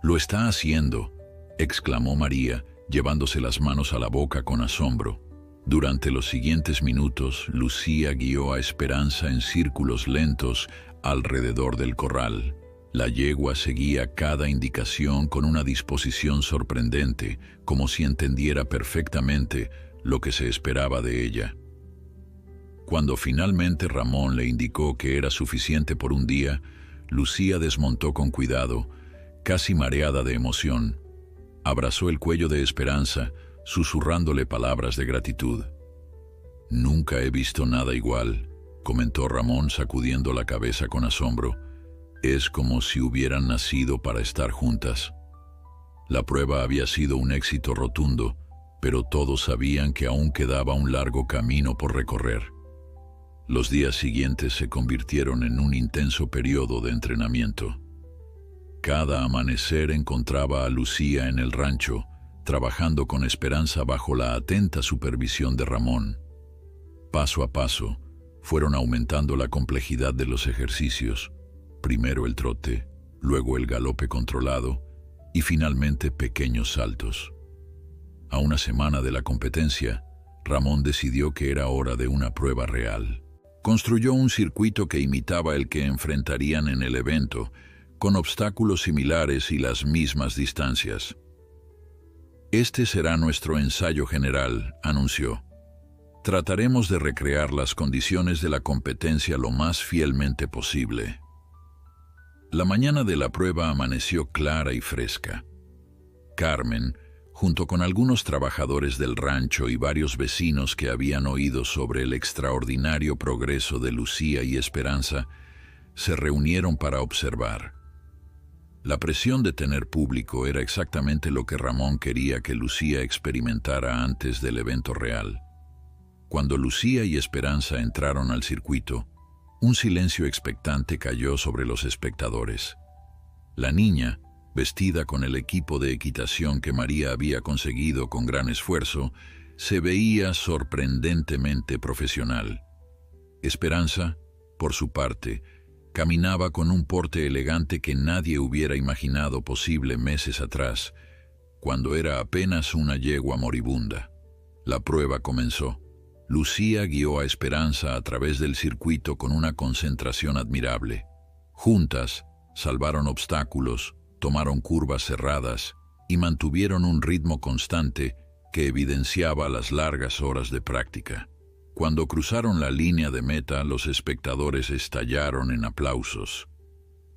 «Lo está haciendo», exclamó María, llevándose las manos a la boca con asombro. Durante los siguientes minutos, Lucía guió a Esperanza en círculos lentos alrededor del corral. La yegua seguía cada indicación con una disposición sorprendente, como si entendiera perfectamente lo que se esperaba de ella. Cuando finalmente Ramón le indicó que era suficiente por un día, Lucía desmontó con cuidado, casi mareada de emoción. Abrazó el cuello de Esperanza, susurrándole palabras de gratitud. «Nunca he visto nada igual», comentó Ramón sacudiendo la cabeza con asombro. «Es como si hubieran nacido para estar juntas». La prueba había sido un éxito rotundo, pero todos sabían que aún quedaba un largo camino por recorrer. Los días siguientes se convirtieron en un intenso periodo de entrenamiento. Cada amanecer encontraba a Lucía en el rancho, trabajando con Esperanza bajo la atenta supervisión de Ramón. Paso a paso, fueron aumentando la complejidad de los ejercicios, primero el trote, luego el galope controlado y finalmente pequeños saltos. A una semana de la competencia, Ramón decidió que era hora de una prueba real. Construyó un circuito que imitaba el que enfrentarían en el evento, con obstáculos similares y las mismas distancias. «Este será nuestro ensayo general», anunció. Trataremos de recrear las condiciones de la competencia lo más fielmente posible. La mañana de la prueba amaneció clara y fresca. Carmen, junto con algunos trabajadores del rancho y varios vecinos que habían oído sobre el extraordinario progreso de Lucía y Esperanza, se reunieron para observar. La presión de tener público era exactamente lo que Ramón quería que Lucía experimentara antes del evento real. Cuando Lucía y Esperanza entraron al circuito, un silencio expectante cayó sobre los espectadores. La niña, vestida con el equipo de equitación que María había conseguido con gran esfuerzo, se veía sorprendentemente profesional. Esperanza, por su parte, caminaba con un porte elegante que nadie hubiera imaginado posible meses atrás, cuando era apenas una yegua moribunda. La prueba comenzó. Lucía guió a Esperanza a través del circuito con una concentración admirable. Juntas, salvaron obstáculos, tomaron curvas cerradas y mantuvieron un ritmo constante que evidenciaba las largas horas de práctica. Cuando cruzaron la línea de meta, los espectadores estallaron en aplausos.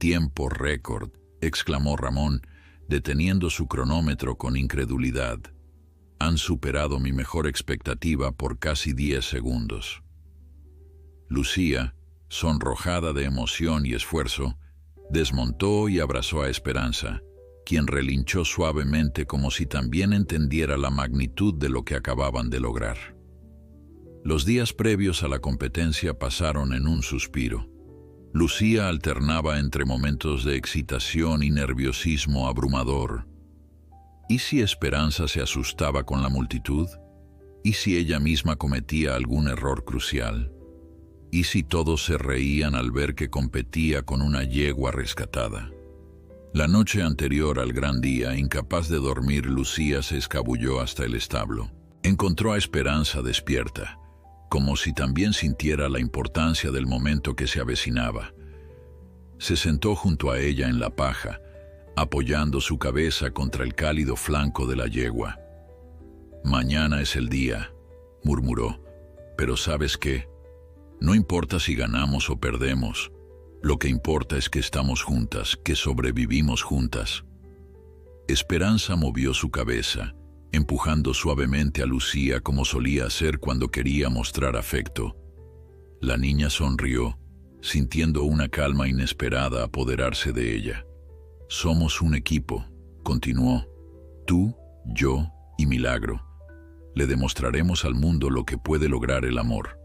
«Tiempo récord», exclamó Ramón, deteniendo su cronómetro con incredulidad. «Han superado mi mejor expectativa por casi 10 segundos». Lucía, sonrojada de emoción y esfuerzo, desmontó y abrazó a Esperanza, quien relinchó suavemente como si también entendiera la magnitud de lo que acababan de lograr. Los días previos a la competencia pasaron en un suspiro. Lucía alternaba entre momentos de excitación y nerviosismo abrumador. ¿Y si Esperanza se asustaba con la multitud? ¿Y si ella misma cometía algún error crucial? ¿Y si todos se reían al ver que competía con una yegua rescatada? La noche anterior al gran día, incapaz de dormir, Lucía se escabulló hasta el establo. Encontró a Esperanza despierta, como si también sintiera la importancia del momento que se avecinaba. Se sentó junto a ella en la paja, apoyando su cabeza contra el cálido flanco de la yegua. «Mañana es el día», murmuró, «pero ¿sabes qué? No importa si ganamos o perdemos. Lo que importa es que estamos juntas, que sobrevivimos juntas». Esperanza movió su cabeza, empujando suavemente a Lucía como solía hacer cuando quería mostrar afecto. La niña sonrió, sintiendo una calma inesperada apoderarse de ella. «Somos un equipo», continuó. «Tú, yo y Milagro. Le demostraremos al mundo lo que puede lograr el amor».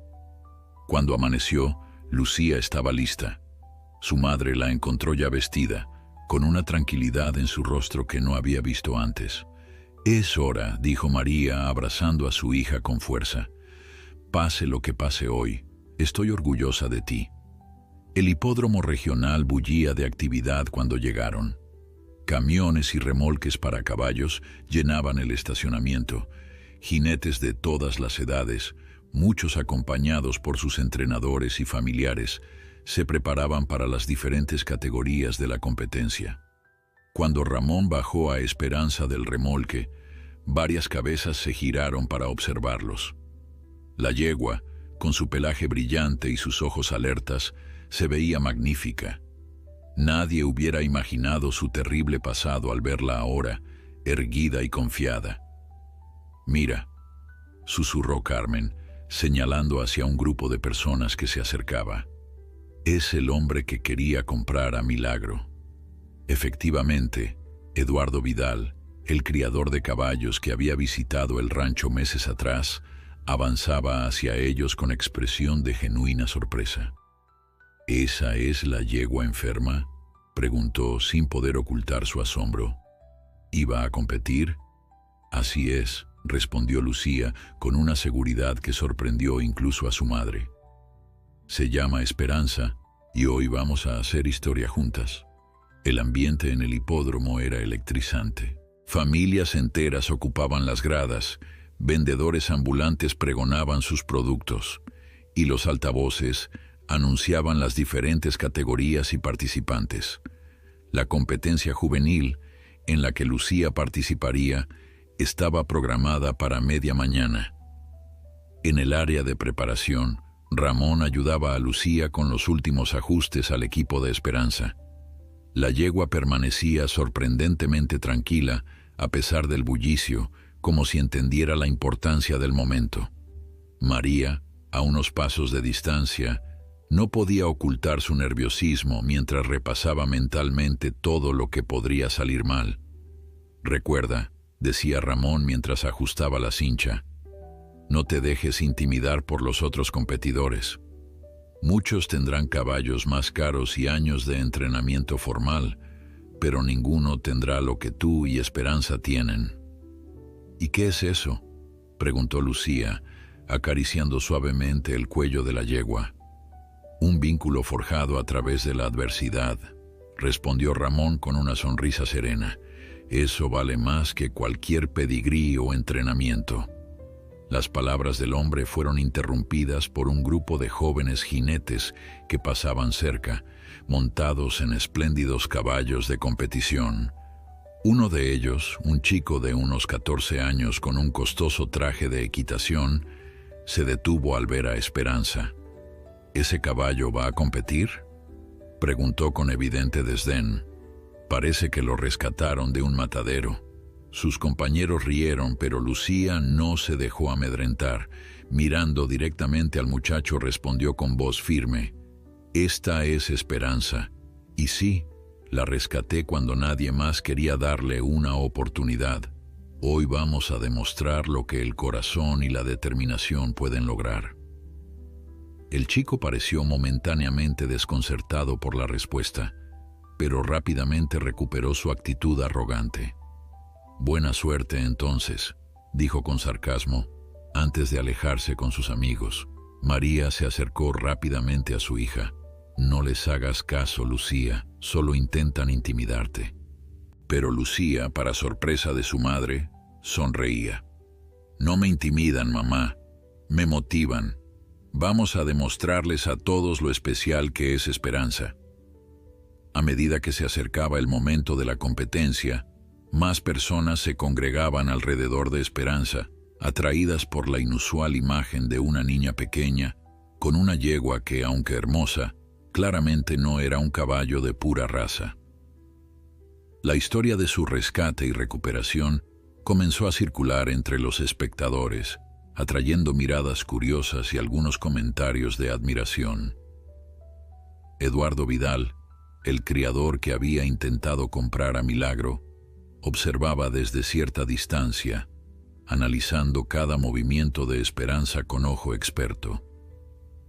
Cuando amaneció, Lucía estaba lista. Su madre la encontró ya vestida, con una tranquilidad en su rostro que no había visto antes. «Es hora», dijo María, abrazando a su hija con fuerza. «Pase lo que pase hoy, estoy orgullosa de ti». El hipódromo regional bullía de actividad cuando llegaron. Camiones y remolques para caballos llenaban el estacionamiento. Jinetes de todas las edades, muchos acompañados por sus entrenadores y familiares, se preparaban para las diferentes categorías de la competencia. Cuando Ramón bajó a Esperanza del remolque, varias cabezas se giraron para observarlos. La yegua, con su pelaje brillante y sus ojos alertas, se veía magnífica. Nadie hubiera imaginado su terrible pasado al verla ahora, erguida y confiada. «Mira», susurró Carmen, señalando hacia un grupo de personas que se acercaba. «Es el hombre que quería comprar a Milagro». Efectivamente, Eduardo Vidal, el criador de caballos que había visitado el rancho meses atrás, avanzaba hacia ellos con expresión de genuina sorpresa. «¿Esa es la yegua enferma?», preguntó sin poder ocultar su asombro. «¿Iba a competir?». «Así es», respondió Lucía con una seguridad que sorprendió incluso a su madre. «Se llama Esperanza y hoy vamos a hacer historia juntas». El ambiente en el hipódromo era electrizante. Familias enteras ocupaban las gradas, vendedores ambulantes pregonaban sus productos y los altavoces anunciaban las diferentes categorías y participantes. La competencia juvenil, en la que Lucía participaría, estaba programada para media mañana. En el área de preparación, Ramón ayudaba a Lucía con los últimos ajustes al equipo de Esperanza. La yegua permanecía sorprendentemente tranquila a pesar del bullicio, como si entendiera la importancia del momento. María, a unos pasos de distancia, no podía ocultar su nerviosismo mientras repasaba mentalmente todo lo que podría salir mal. «Recuerda», decía Ramón mientras ajustaba la cincha, «no te dejes intimidar por los otros competidores. Muchos tendrán caballos más caros y años de entrenamiento formal, pero ninguno tendrá lo que tú y Esperanza tienen». «¿Y qué es eso?», preguntó Lucía, acariciando suavemente el cuello de la yegua. «Un vínculo forjado a través de la adversidad», respondió Ramón con una sonrisa serena. «Eso vale más que cualquier pedigrí o entrenamiento». Las palabras del hombre fueron interrumpidas por un grupo de jóvenes jinetes que pasaban cerca, montados en espléndidos caballos de competición. Uno de ellos, un chico de unos 14 años con un costoso traje de equitación, se detuvo al ver a Esperanza. «¿Ese caballo va a competir?», preguntó con evidente desdén. «Parece que lo rescataron de un matadero». Sus compañeros rieron, pero Lucía no se dejó amedrentar. Mirando directamente al muchacho, respondió con voz firme: «Esta es Esperanza. Y sí, la rescaté cuando nadie más quería darle una oportunidad. Hoy vamos a demostrar lo que el corazón y la determinación pueden lograr». El chico pareció momentáneamente desconcertado por la respuesta, pero rápidamente recuperó su actitud arrogante. «Buena suerte, entonces», dijo con sarcasmo, antes de alejarse con sus amigos. María se acercó rápidamente a su hija. «No les hagas caso, Lucía, solo intentan intimidarte». Pero Lucía, para sorpresa de su madre, sonreía. «No me intimidan, mamá, me motivan. Vamos a demostrarles a todos lo especial que es Esperanza». A medida que se acercaba el momento de la competencia, más personas se congregaban alrededor de Esperanza, atraídas por la inusual imagen de una niña pequeña, con una yegua que, aunque hermosa, claramente no era un caballo de pura raza. La historia de su rescate y recuperación comenzó a circular entre los espectadores, atrayendo miradas curiosas y algunos comentarios de admiración. Eduardo Vidal, el criador que había intentado comprar a Milagro, observaba desde cierta distancia, analizando cada movimiento de Esperanza con ojo experto.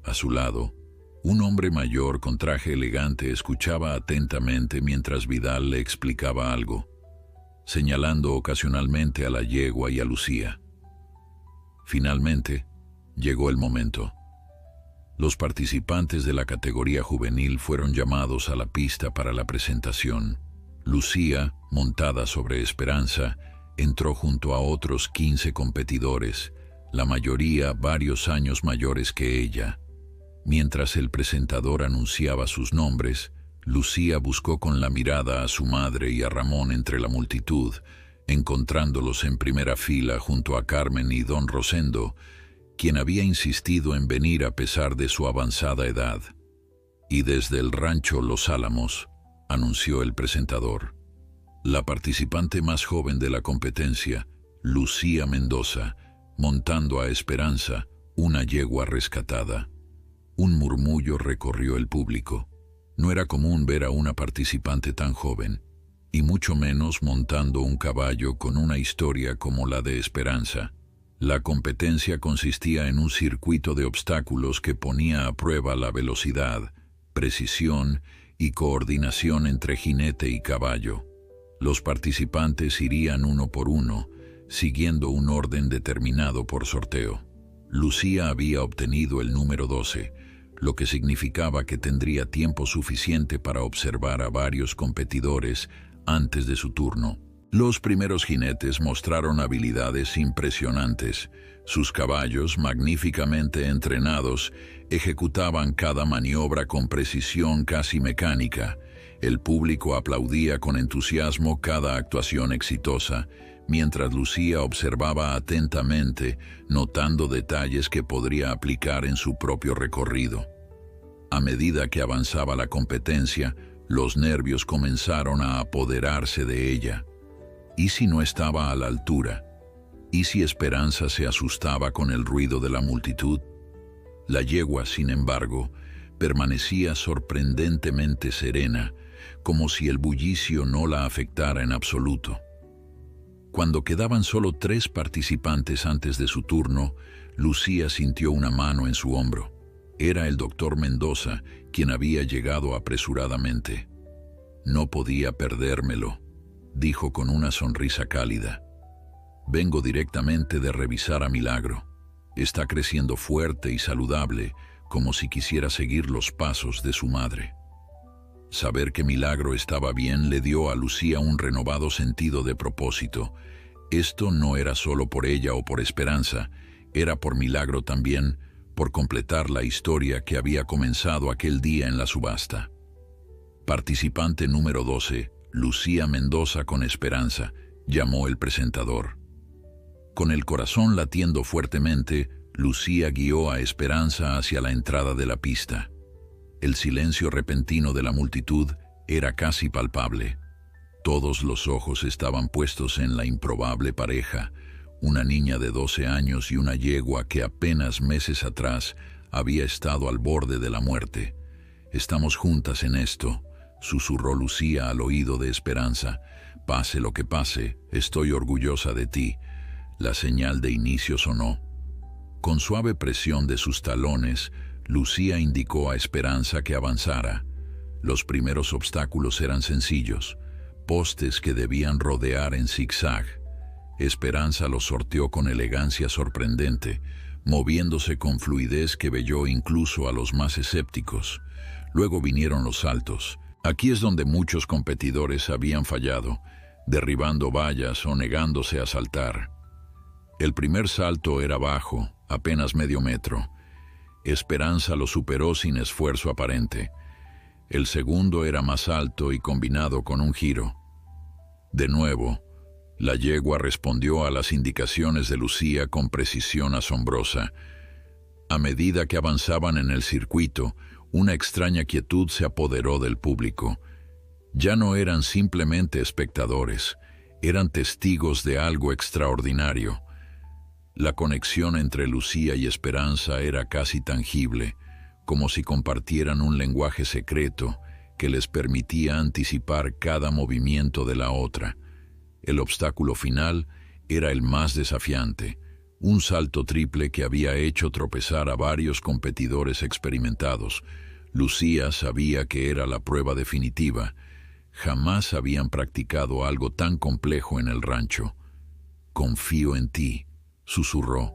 A su lado, un hombre mayor con traje elegante escuchaba atentamente mientras Vidal le explicaba algo, señalando ocasionalmente a la yegua y a Lucía. Finalmente, llegó el momento. Los participantes de la categoría juvenil fueron llamados a la pista para la presentación. Lucía, montada sobre Esperanza, entró junto a otros 15 competidores, la mayoría varios años mayores que ella. Mientras el presentador anunciaba sus nombres, Lucía buscó con la mirada a su madre y a Ramón entre la multitud, encontrándolos en primera fila junto a Carmen y don Rosendo, quien había insistido en venir a pesar de su avanzada edad. «Y desde el rancho Los Álamos», anunció el presentador, la participante más joven de la competencia, Lucía Mendoza, montando a Esperanza, una yegua rescatada. Un murmullo recorrió el público. No era común ver a una participante tan joven, y mucho menos montando un caballo con una historia como la de Esperanza. La competencia consistía en un circuito de obstáculos que ponía a prueba la velocidad, precisión y coordinación entre jinete y caballo. Los participantes irían uno por uno, siguiendo un orden determinado por sorteo. Lucía había obtenido el número 12, lo que significaba que tendría tiempo suficiente para observar a varios competidores antes de su turno. Los primeros jinetes mostraron habilidades impresionantes. Sus caballos, magníficamente entrenados, ejecutaban cada maniobra con precisión casi mecánica. El público aplaudía con entusiasmo cada actuación exitosa, mientras Lucía observaba atentamente, notando detalles que podría aplicar en su propio recorrido. A medida que avanzaba la competencia, los nervios comenzaron a apoderarse de ella. ¿Y si no estaba a la altura? ¿Y si Esperanza se asustaba con el ruido de la multitud? La yegua, sin embargo, permanecía sorprendentemente serena, como si el bullicio no la afectara en absoluto. Cuando quedaban solo 3 participantes antes de su turno, Lucía sintió una mano en su hombro. Era el doctor Mendoza, quien había llegado apresuradamente. «No podía perdérmelo», dijo con una sonrisa cálida. «Vengo directamente de revisar a Milagro. Está creciendo fuerte y saludable, como si quisiera seguir los pasos de su madre». Saber que Milagro estaba bien le dio a Lucía un renovado sentido de propósito. Esto no era solo por ella o por Esperanza, era por Milagro también, por completar la historia que había comenzado aquel día en la subasta. Participante número 12, Lucía Mendoza con Esperanza, llamó el presentador. Con el corazón latiendo fuertemente, Lucía guió a Esperanza hacia la entrada de la pista. El silencio repentino de la multitud era casi palpable. Todos los ojos estaban puestos en la improbable pareja, una niña de 12 años y una yegua que apenas meses atrás había estado al borde de la muerte. «Estamos juntas en esto», susurró Lucía al oído de Esperanza. «Pase lo que pase, estoy orgullosa de ti». La señal de inicio sonó. Con suave presión de sus talones, Lucía indicó a Esperanza que avanzara. Los primeros obstáculos eran sencillos, postes que debían rodear en zigzag. Esperanza los sorteó con elegancia sorprendente, moviéndose con fluidez que velló incluso a los más escépticos. Luego vinieron los saltos. Aquí es donde muchos competidores habían fallado, derribando vallas o negándose a saltar. El primer salto era bajo, apenas medio metro. Esperanza lo superó sin esfuerzo aparente. El segundo era más alto y combinado con un giro. De nuevo, la yegua respondió a las indicaciones de Lucía con precisión asombrosa. A medida que avanzaban en el circuito, una extraña quietud se apoderó del público. Ya no eran simplemente espectadores, eran testigos de algo extraordinario. La conexión entre Lucía y Esperanza era casi tangible, como si compartieran un lenguaje secreto que les permitía anticipar cada movimiento de la otra. El obstáculo final era el más desafiante, un salto triple que había hecho tropezar a varios competidores experimentados. Lucía sabía que era la prueba definitiva. Jamás habían practicado algo tan complejo en el rancho. «Confío en ti», susurró,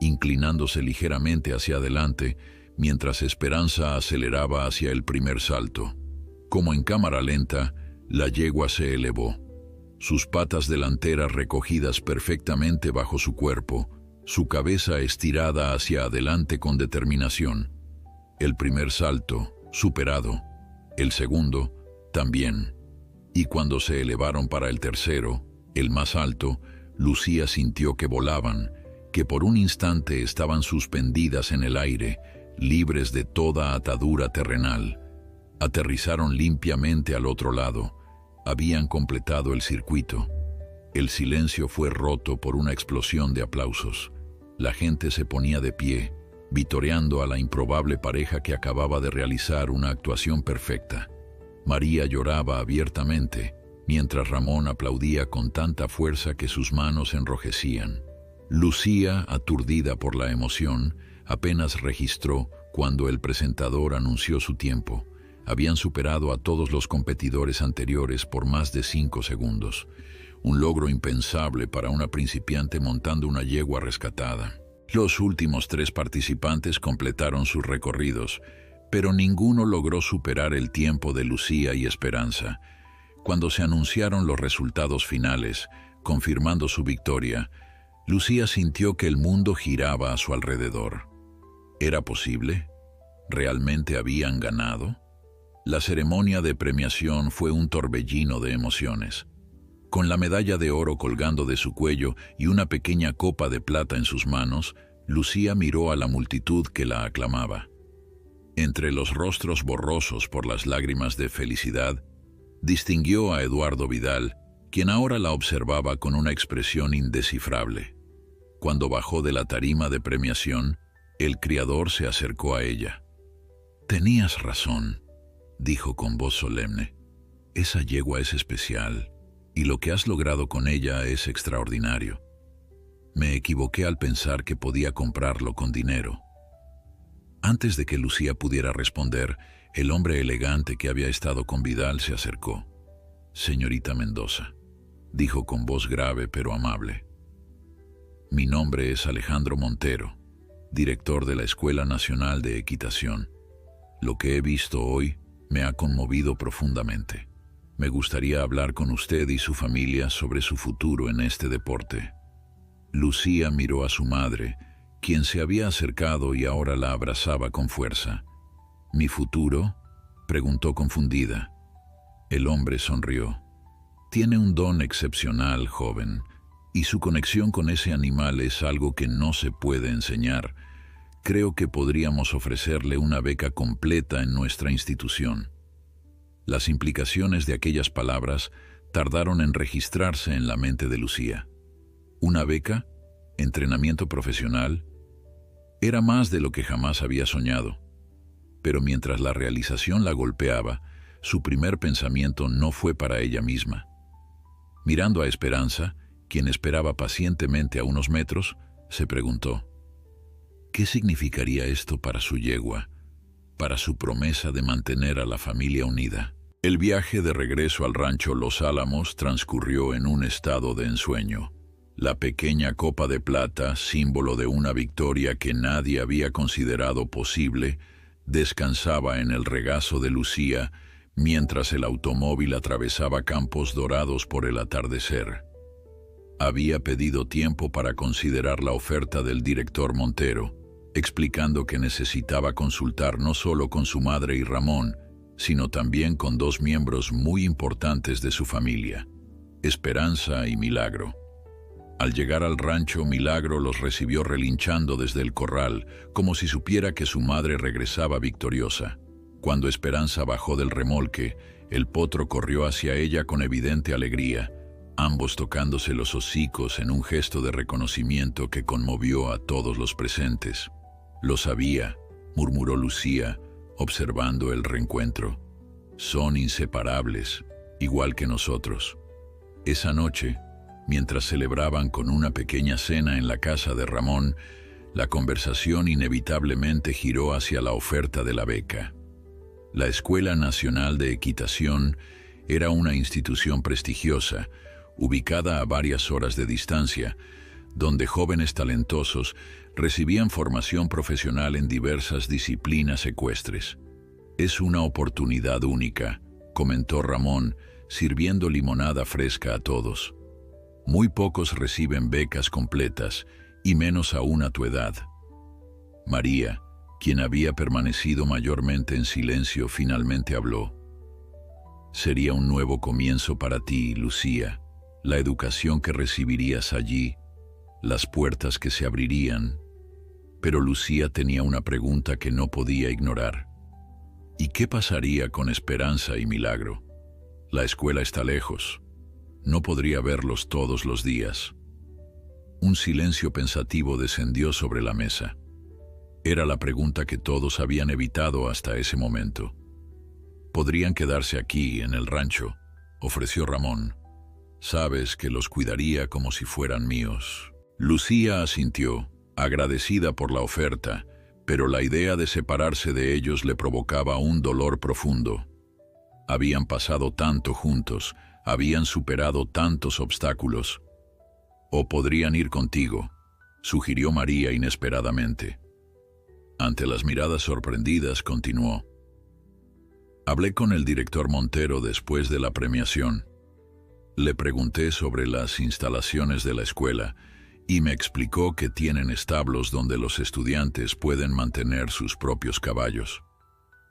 inclinándose ligeramente hacia adelante, mientras Esperanza aceleraba hacia el primer salto. Como en cámara lenta, la yegua se elevó. Sus patas delanteras recogidas perfectamente bajo su cuerpo, su cabeza estirada hacia adelante con determinación. El primer salto, superado. El segundo, también. Y cuando se elevaron para el tercero, el más alto, Lucía sintió que volaban, que por un instante estaban suspendidas en el aire, libres de toda atadura terrenal. Aterrizaron limpiamente al otro lado. Habían completado el circuito. El silencio fue roto por una explosión de aplausos. La gente se ponía de pie, vitoreando a la improbable pareja que acababa de realizar una actuación perfecta. María lloraba abiertamente, mientras Ramón aplaudía con tanta fuerza que sus manos enrojecían. Lucía, aturdida por la emoción, apenas registró cuando el presentador anunció su tiempo. Habían superado a todos los competidores anteriores por más de 5 segundos. Un logro impensable para una principiante montando una yegua rescatada. Los últimos 3 participantes completaron sus recorridos, pero ninguno logró superar el tiempo de Lucía y Esperanza. Cuando se anunciaron los resultados finales, confirmando su victoria, Lucía sintió que el mundo giraba a su alrededor. ¿Era posible? ¿Realmente habían ganado? La ceremonia de premiación fue un torbellino de emociones. Con la medalla de oro colgando de su cuello y una pequeña copa de plata en sus manos, Lucía miró a la multitud que la aclamaba. Entre los rostros borrosos por las lágrimas de felicidad, distinguió a Eduardo Vidal, quien ahora la observaba con una expresión indescifrable. Cuando bajó de la tarima de premiación, el criador se acercó a ella. «Tenías razón», dijo con voz solemne. «Esa yegua es especial, y lo que has logrado con ella es extraordinario. Me equivoqué al pensar que podía comprarlo con dinero». Antes de que Lucía pudiera responder, el hombre elegante que había estado con Vidal se acercó. «Señorita Mendoza», dijo con voz grave pero amable. «Mi nombre es Alejandro Montero, director de la Escuela Nacional de Equitación. Lo que he visto hoy me ha conmovido profundamente. Me gustaría hablar con usted y su familia sobre su futuro en este deporte». Lucía miró a su madre, quien se había acercado y ahora la abrazaba con fuerza. «¿Mi futuro?», preguntó confundida. El hombre sonrió. «Tiene un don excepcional, joven, y su conexión con ese animal es algo que no se puede enseñar. Creo que podríamos ofrecerle una beca completa en nuestra institución». Las implicaciones de aquellas palabras tardaron en registrarse en la mente de Lucía. ¿Una beca? ¿Entrenamiento profesional? Era más de lo que jamás había soñado. Pero mientras la realización la golpeaba, su primer pensamiento no fue para ella misma. Mirando a Esperanza, quien esperaba pacientemente a unos metros, se preguntó: ¿qué significaría esto para su yegua, para su promesa de mantener a la familia unida? El viaje de regreso al rancho Los Álamos transcurrió en un estado de ensueño. La pequeña copa de plata, símbolo de una victoria que nadie había considerado posible, descansaba en el regazo de Lucía mientras el automóvil atravesaba campos dorados por el atardecer. Había pedido tiempo para considerar la oferta del director Montero, explicando que necesitaba consultar no solo con su madre y Ramón, sino también con dos miembros muy importantes de su familia, Esperanza y Milagro. Al llegar al rancho, Milagro los recibió relinchando desde el corral, como si supiera que su madre regresaba victoriosa. Cuando Esperanza bajó del remolque, el potro corrió hacia ella con evidente alegría, ambos tocándose los hocicos en un gesto de reconocimiento que conmovió a todos los presentes. «Lo sabía», murmuró Lucía, observando el reencuentro. «Son inseparables, igual que nosotros». Esa noche, mientras celebraban con una pequeña cena en la casa de Ramón, la conversación inevitablemente giró hacia la oferta de la beca. La Escuela Nacional de Equitación era una institución prestigiosa, ubicada a varias horas de distancia, donde jóvenes talentosos recibían formación profesional en diversas disciplinas ecuestres. «Es una oportunidad única», comentó Ramón, sirviendo limonada fresca a todos. «Muy pocos reciben becas completas, y menos aún a tu edad». María, quien había permanecido mayormente en silencio, finalmente habló. «Sería un nuevo comienzo para ti, Lucía. La educación que recibirías allí, las puertas que se abrirían». Pero Lucía tenía una pregunta que no podía ignorar. ¿Y qué pasaría con Esperanza y Milagro? La escuela está lejos. No podría verlos todos los días. Un silencio pensativo descendió sobre la mesa. Era la pregunta que todos habían evitado hasta ese momento. «Podrían quedarse aquí, en el rancho», ofreció Ramón. «Sabes que los cuidaría como si fueran míos». Lucía asintió, agradecida por la oferta, pero la idea de separarse de ellos le provocaba un dolor profundo. Habían pasado tanto juntos, habían superado tantos obstáculos. «O podrían ir contigo», sugirió María inesperadamente. Ante las miradas sorprendidas, continuó. «Hablé con el director Montero después de la premiación. Le pregunté sobre las instalaciones de la escuela y me explicó que tienen establos donde los estudiantes pueden mantener sus propios caballos.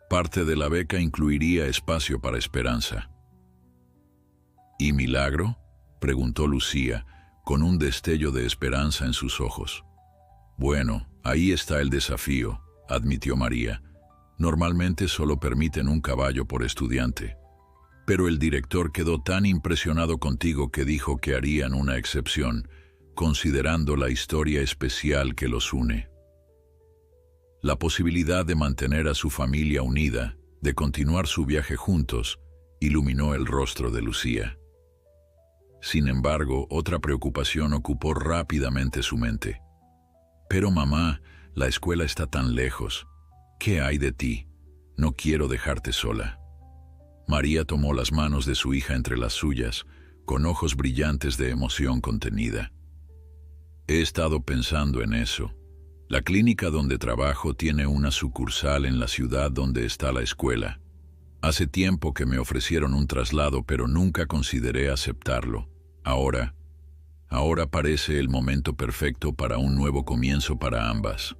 Parte de la beca incluiría espacio para Esperanza». «¿Y Milagro?», preguntó Lucía, con un destello de esperanza en sus ojos. Bueno, ahí está el desafío, admitió María. Normalmente solo permiten un caballo por estudiante. Pero el director quedó tan impresionado contigo que dijo que harían una excepción, considerando la historia especial que los une. La posibilidad de mantener a su familia unida, de continuar su viaje juntos, iluminó el rostro de Lucía. Sin embargo, otra preocupación ocupó rápidamente su mente. Pero mamá, la escuela está tan lejos. ¿Qué hay de ti? No quiero dejarte sola. María tomó las manos de su hija entre las suyas, con ojos brillantes de emoción contenida. He estado pensando en eso. La clínica donde trabajo tiene una sucursal en la ciudad donde está la escuela. Hace tiempo que me ofrecieron un traslado, pero nunca consideré aceptarlo. Ahora parece el momento perfecto para un nuevo comienzo para ambas.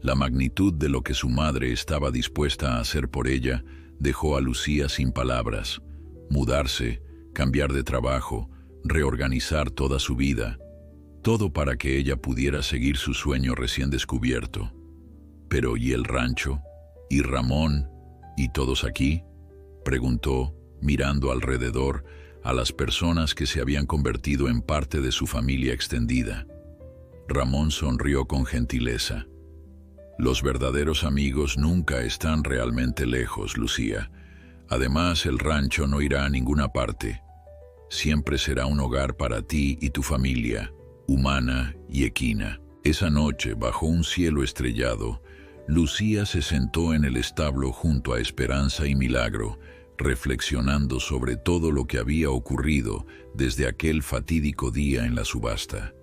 La magnitud de lo que su madre estaba dispuesta a hacer por ella dejó a Lucía sin palabras. Mudarse, cambiar de trabajo, reorganizar toda su vida, todo para que ella pudiera seguir su sueño recién descubierto. Pero ¿y el rancho? ¿Y Ramón? ¿Y todos aquí?, preguntó, mirando alrededor a las personas que se habían convertido en parte de su familia extendida. Ramón sonrió con gentileza. Los verdaderos amigos nunca están realmente lejos, Lucía. Además, el rancho no irá a ninguna parte. Siempre será un hogar para ti y tu familia, humana y equina. Esa noche, bajo un cielo estrellado, Lucía se sentó en el establo junto a Esperanza y Milagro, reflexionando sobre todo lo que había ocurrido desde aquel fatídico día en la subasta.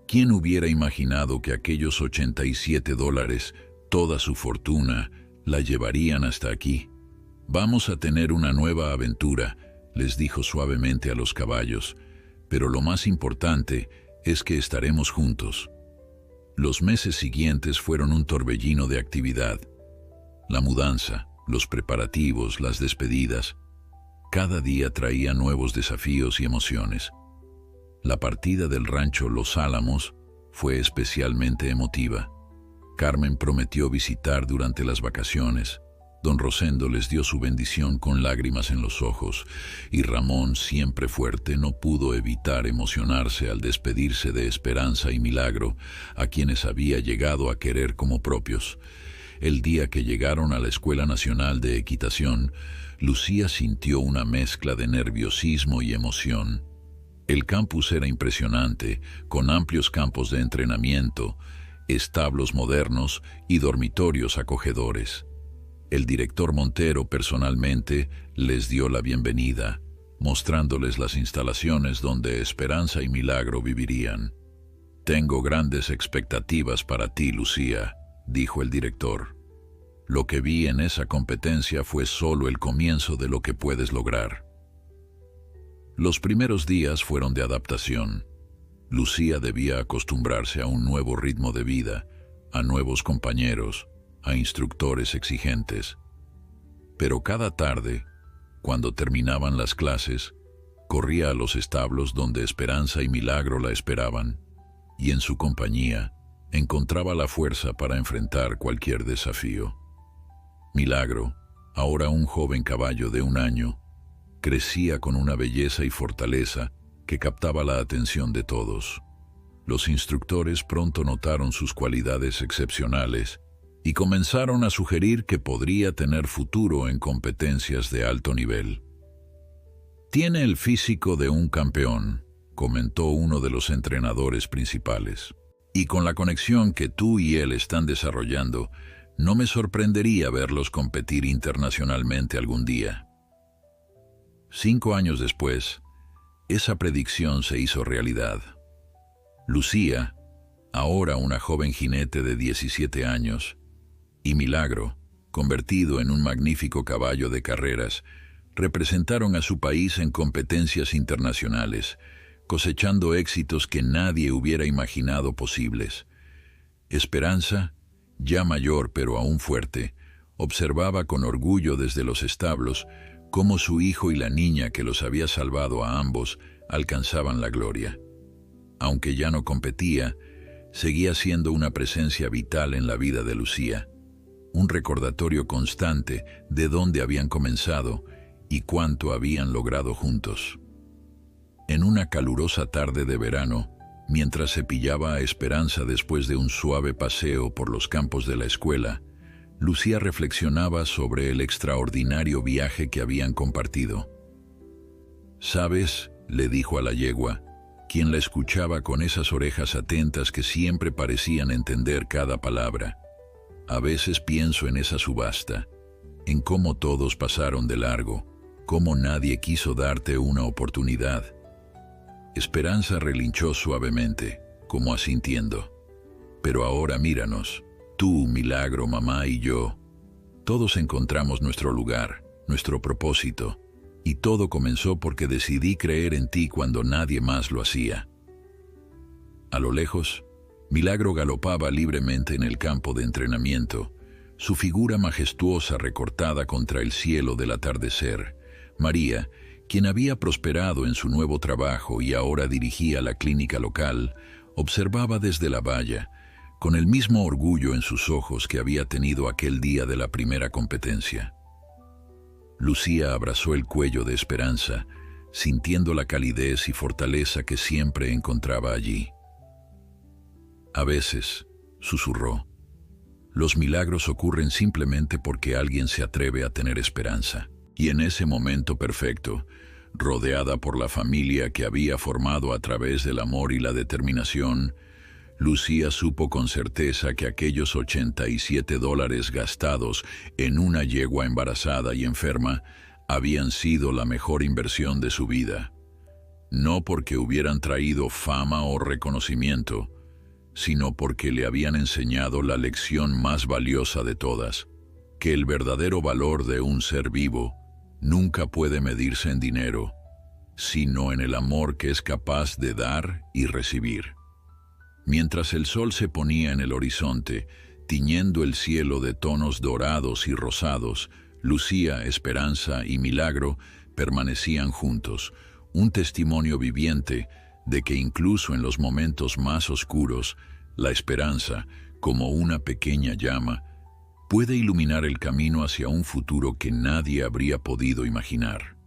¿Quién hubiera imaginado que aquellos $87, toda su fortuna, la llevarían hasta aquí? Vamos a tener una nueva aventura, les dijo suavemente a los caballos, pero lo más importante es que estaremos juntos. Los meses siguientes fueron un torbellino de actividad. La mudanza, los preparativos, las despedidas. Cada día traía nuevos desafíos y emociones. La partida del rancho Los Álamos fue especialmente emotiva. Carmen prometió visitar durante las vacaciones. Don Rosendo les dio su bendición con lágrimas en los ojos, y Ramón, siempre fuerte, no pudo evitar emocionarse al despedirse de Esperanza y Milagro, a quienes había llegado a querer como propios. El día que llegaron a la Escuela Nacional de Equitación, Lucía sintió una mezcla de nerviosismo y emoción. El campus era impresionante, con amplios campos de entrenamiento, establos modernos y dormitorios acogedores. El director Montero personalmente les dio la bienvenida, mostrándoles las instalaciones donde Esperanza y Milagro vivirían. «Tengo grandes expectativas para ti, Lucía», dijo el director. «Lo que vi en esa competencia fue solo el comienzo de lo que puedes lograr». Los primeros días fueron de adaptación. Lucía debía acostumbrarse a un nuevo ritmo de vida, a nuevos compañeros, a instructores exigentes. Pero cada tarde, cuando terminaban las clases, corría a los establos donde Esperanza y Milagro la esperaban, y en su compañía encontraba la fuerza para enfrentar cualquier desafío. Milagro, ahora un joven caballo de 1 año, crecía con una belleza y fortaleza que captaba la atención de todos. Los instructores pronto notaron sus cualidades excepcionales y comenzaron a sugerir que podría tener futuro en competencias de alto nivel. «Tiene el físico de un campeón», comentó uno de los entrenadores principales. «Y con la conexión que tú y él están desarrollando, no me sorprendería verlos competir internacionalmente algún día». 5 años después, esa predicción se hizo realidad. Lucía, ahora una joven jinete de 17 años, y Milagro, convertido en un magnífico caballo de carreras, representaron a su país en competencias internacionales, cosechando éxitos que nadie hubiera imaginado posibles. Esperanza, ya mayor pero aún fuerte, observaba con orgullo desde los establos cómo su hijo y la niña que los había salvado a ambos alcanzaban la gloria. Aunque ya no competía, seguía siendo una presencia vital en la vida de Lucía, un recordatorio constante de dónde habían comenzado y cuánto habían logrado juntos. En una calurosa tarde de verano, mientras cepillaba a Esperanza después de un suave paseo por los campos de la escuela, Lucía reflexionaba sobre el extraordinario viaje que habían compartido. «¿Sabes?», le dijo a la yegua, quien la escuchaba con esas orejas atentas que siempre parecían entender cada palabra. «A veces pienso en esa subasta, en cómo todos pasaron de largo, cómo nadie quiso darte una oportunidad». Esperanza relinchó suavemente, como asintiendo. «Pero ahora míranos, tú, Milagro, mamá y yo. Todos encontramos nuestro lugar, nuestro propósito, y todo comenzó porque decidí creer en ti cuando nadie más lo hacía». A lo lejos, Milagro galopaba libremente en el campo de entrenamiento, su figura majestuosa recortada contra el cielo del atardecer. María, quien había prosperado en su nuevo trabajo y ahora dirigía la clínica local, observaba desde la valla, con el mismo orgullo en sus ojos que había tenido aquel día de la primera competencia. Lucía abrazó el cuello de Esperanza, sintiendo la calidez y fortaleza que siempre encontraba allí. «A veces», susurró, «los milagros ocurren simplemente porque alguien se atreve a tener esperanza». Y en ese momento perfecto, rodeada por la familia que había formado a través del amor y la determinación, Lucía supo con certeza que aquellos $87 gastados en una yegua embarazada y enferma habían sido la mejor inversión de su vida. No porque hubieran traído fama o reconocimiento, sino porque le habían enseñado la lección más valiosa de todas, que el verdadero valor de un ser vivo nunca puede medirse en dinero, sino en el amor que es capaz de dar y recibir. Mientras el sol se ponía en el horizonte, tiñendo el cielo de tonos dorados y rosados, Lucía, Esperanza y Milagro permanecían juntos, un testimonio viviente de que incluso en los momentos más oscuros, la esperanza, como una pequeña llama, puede iluminar el camino hacia un futuro que nadie habría podido imaginar.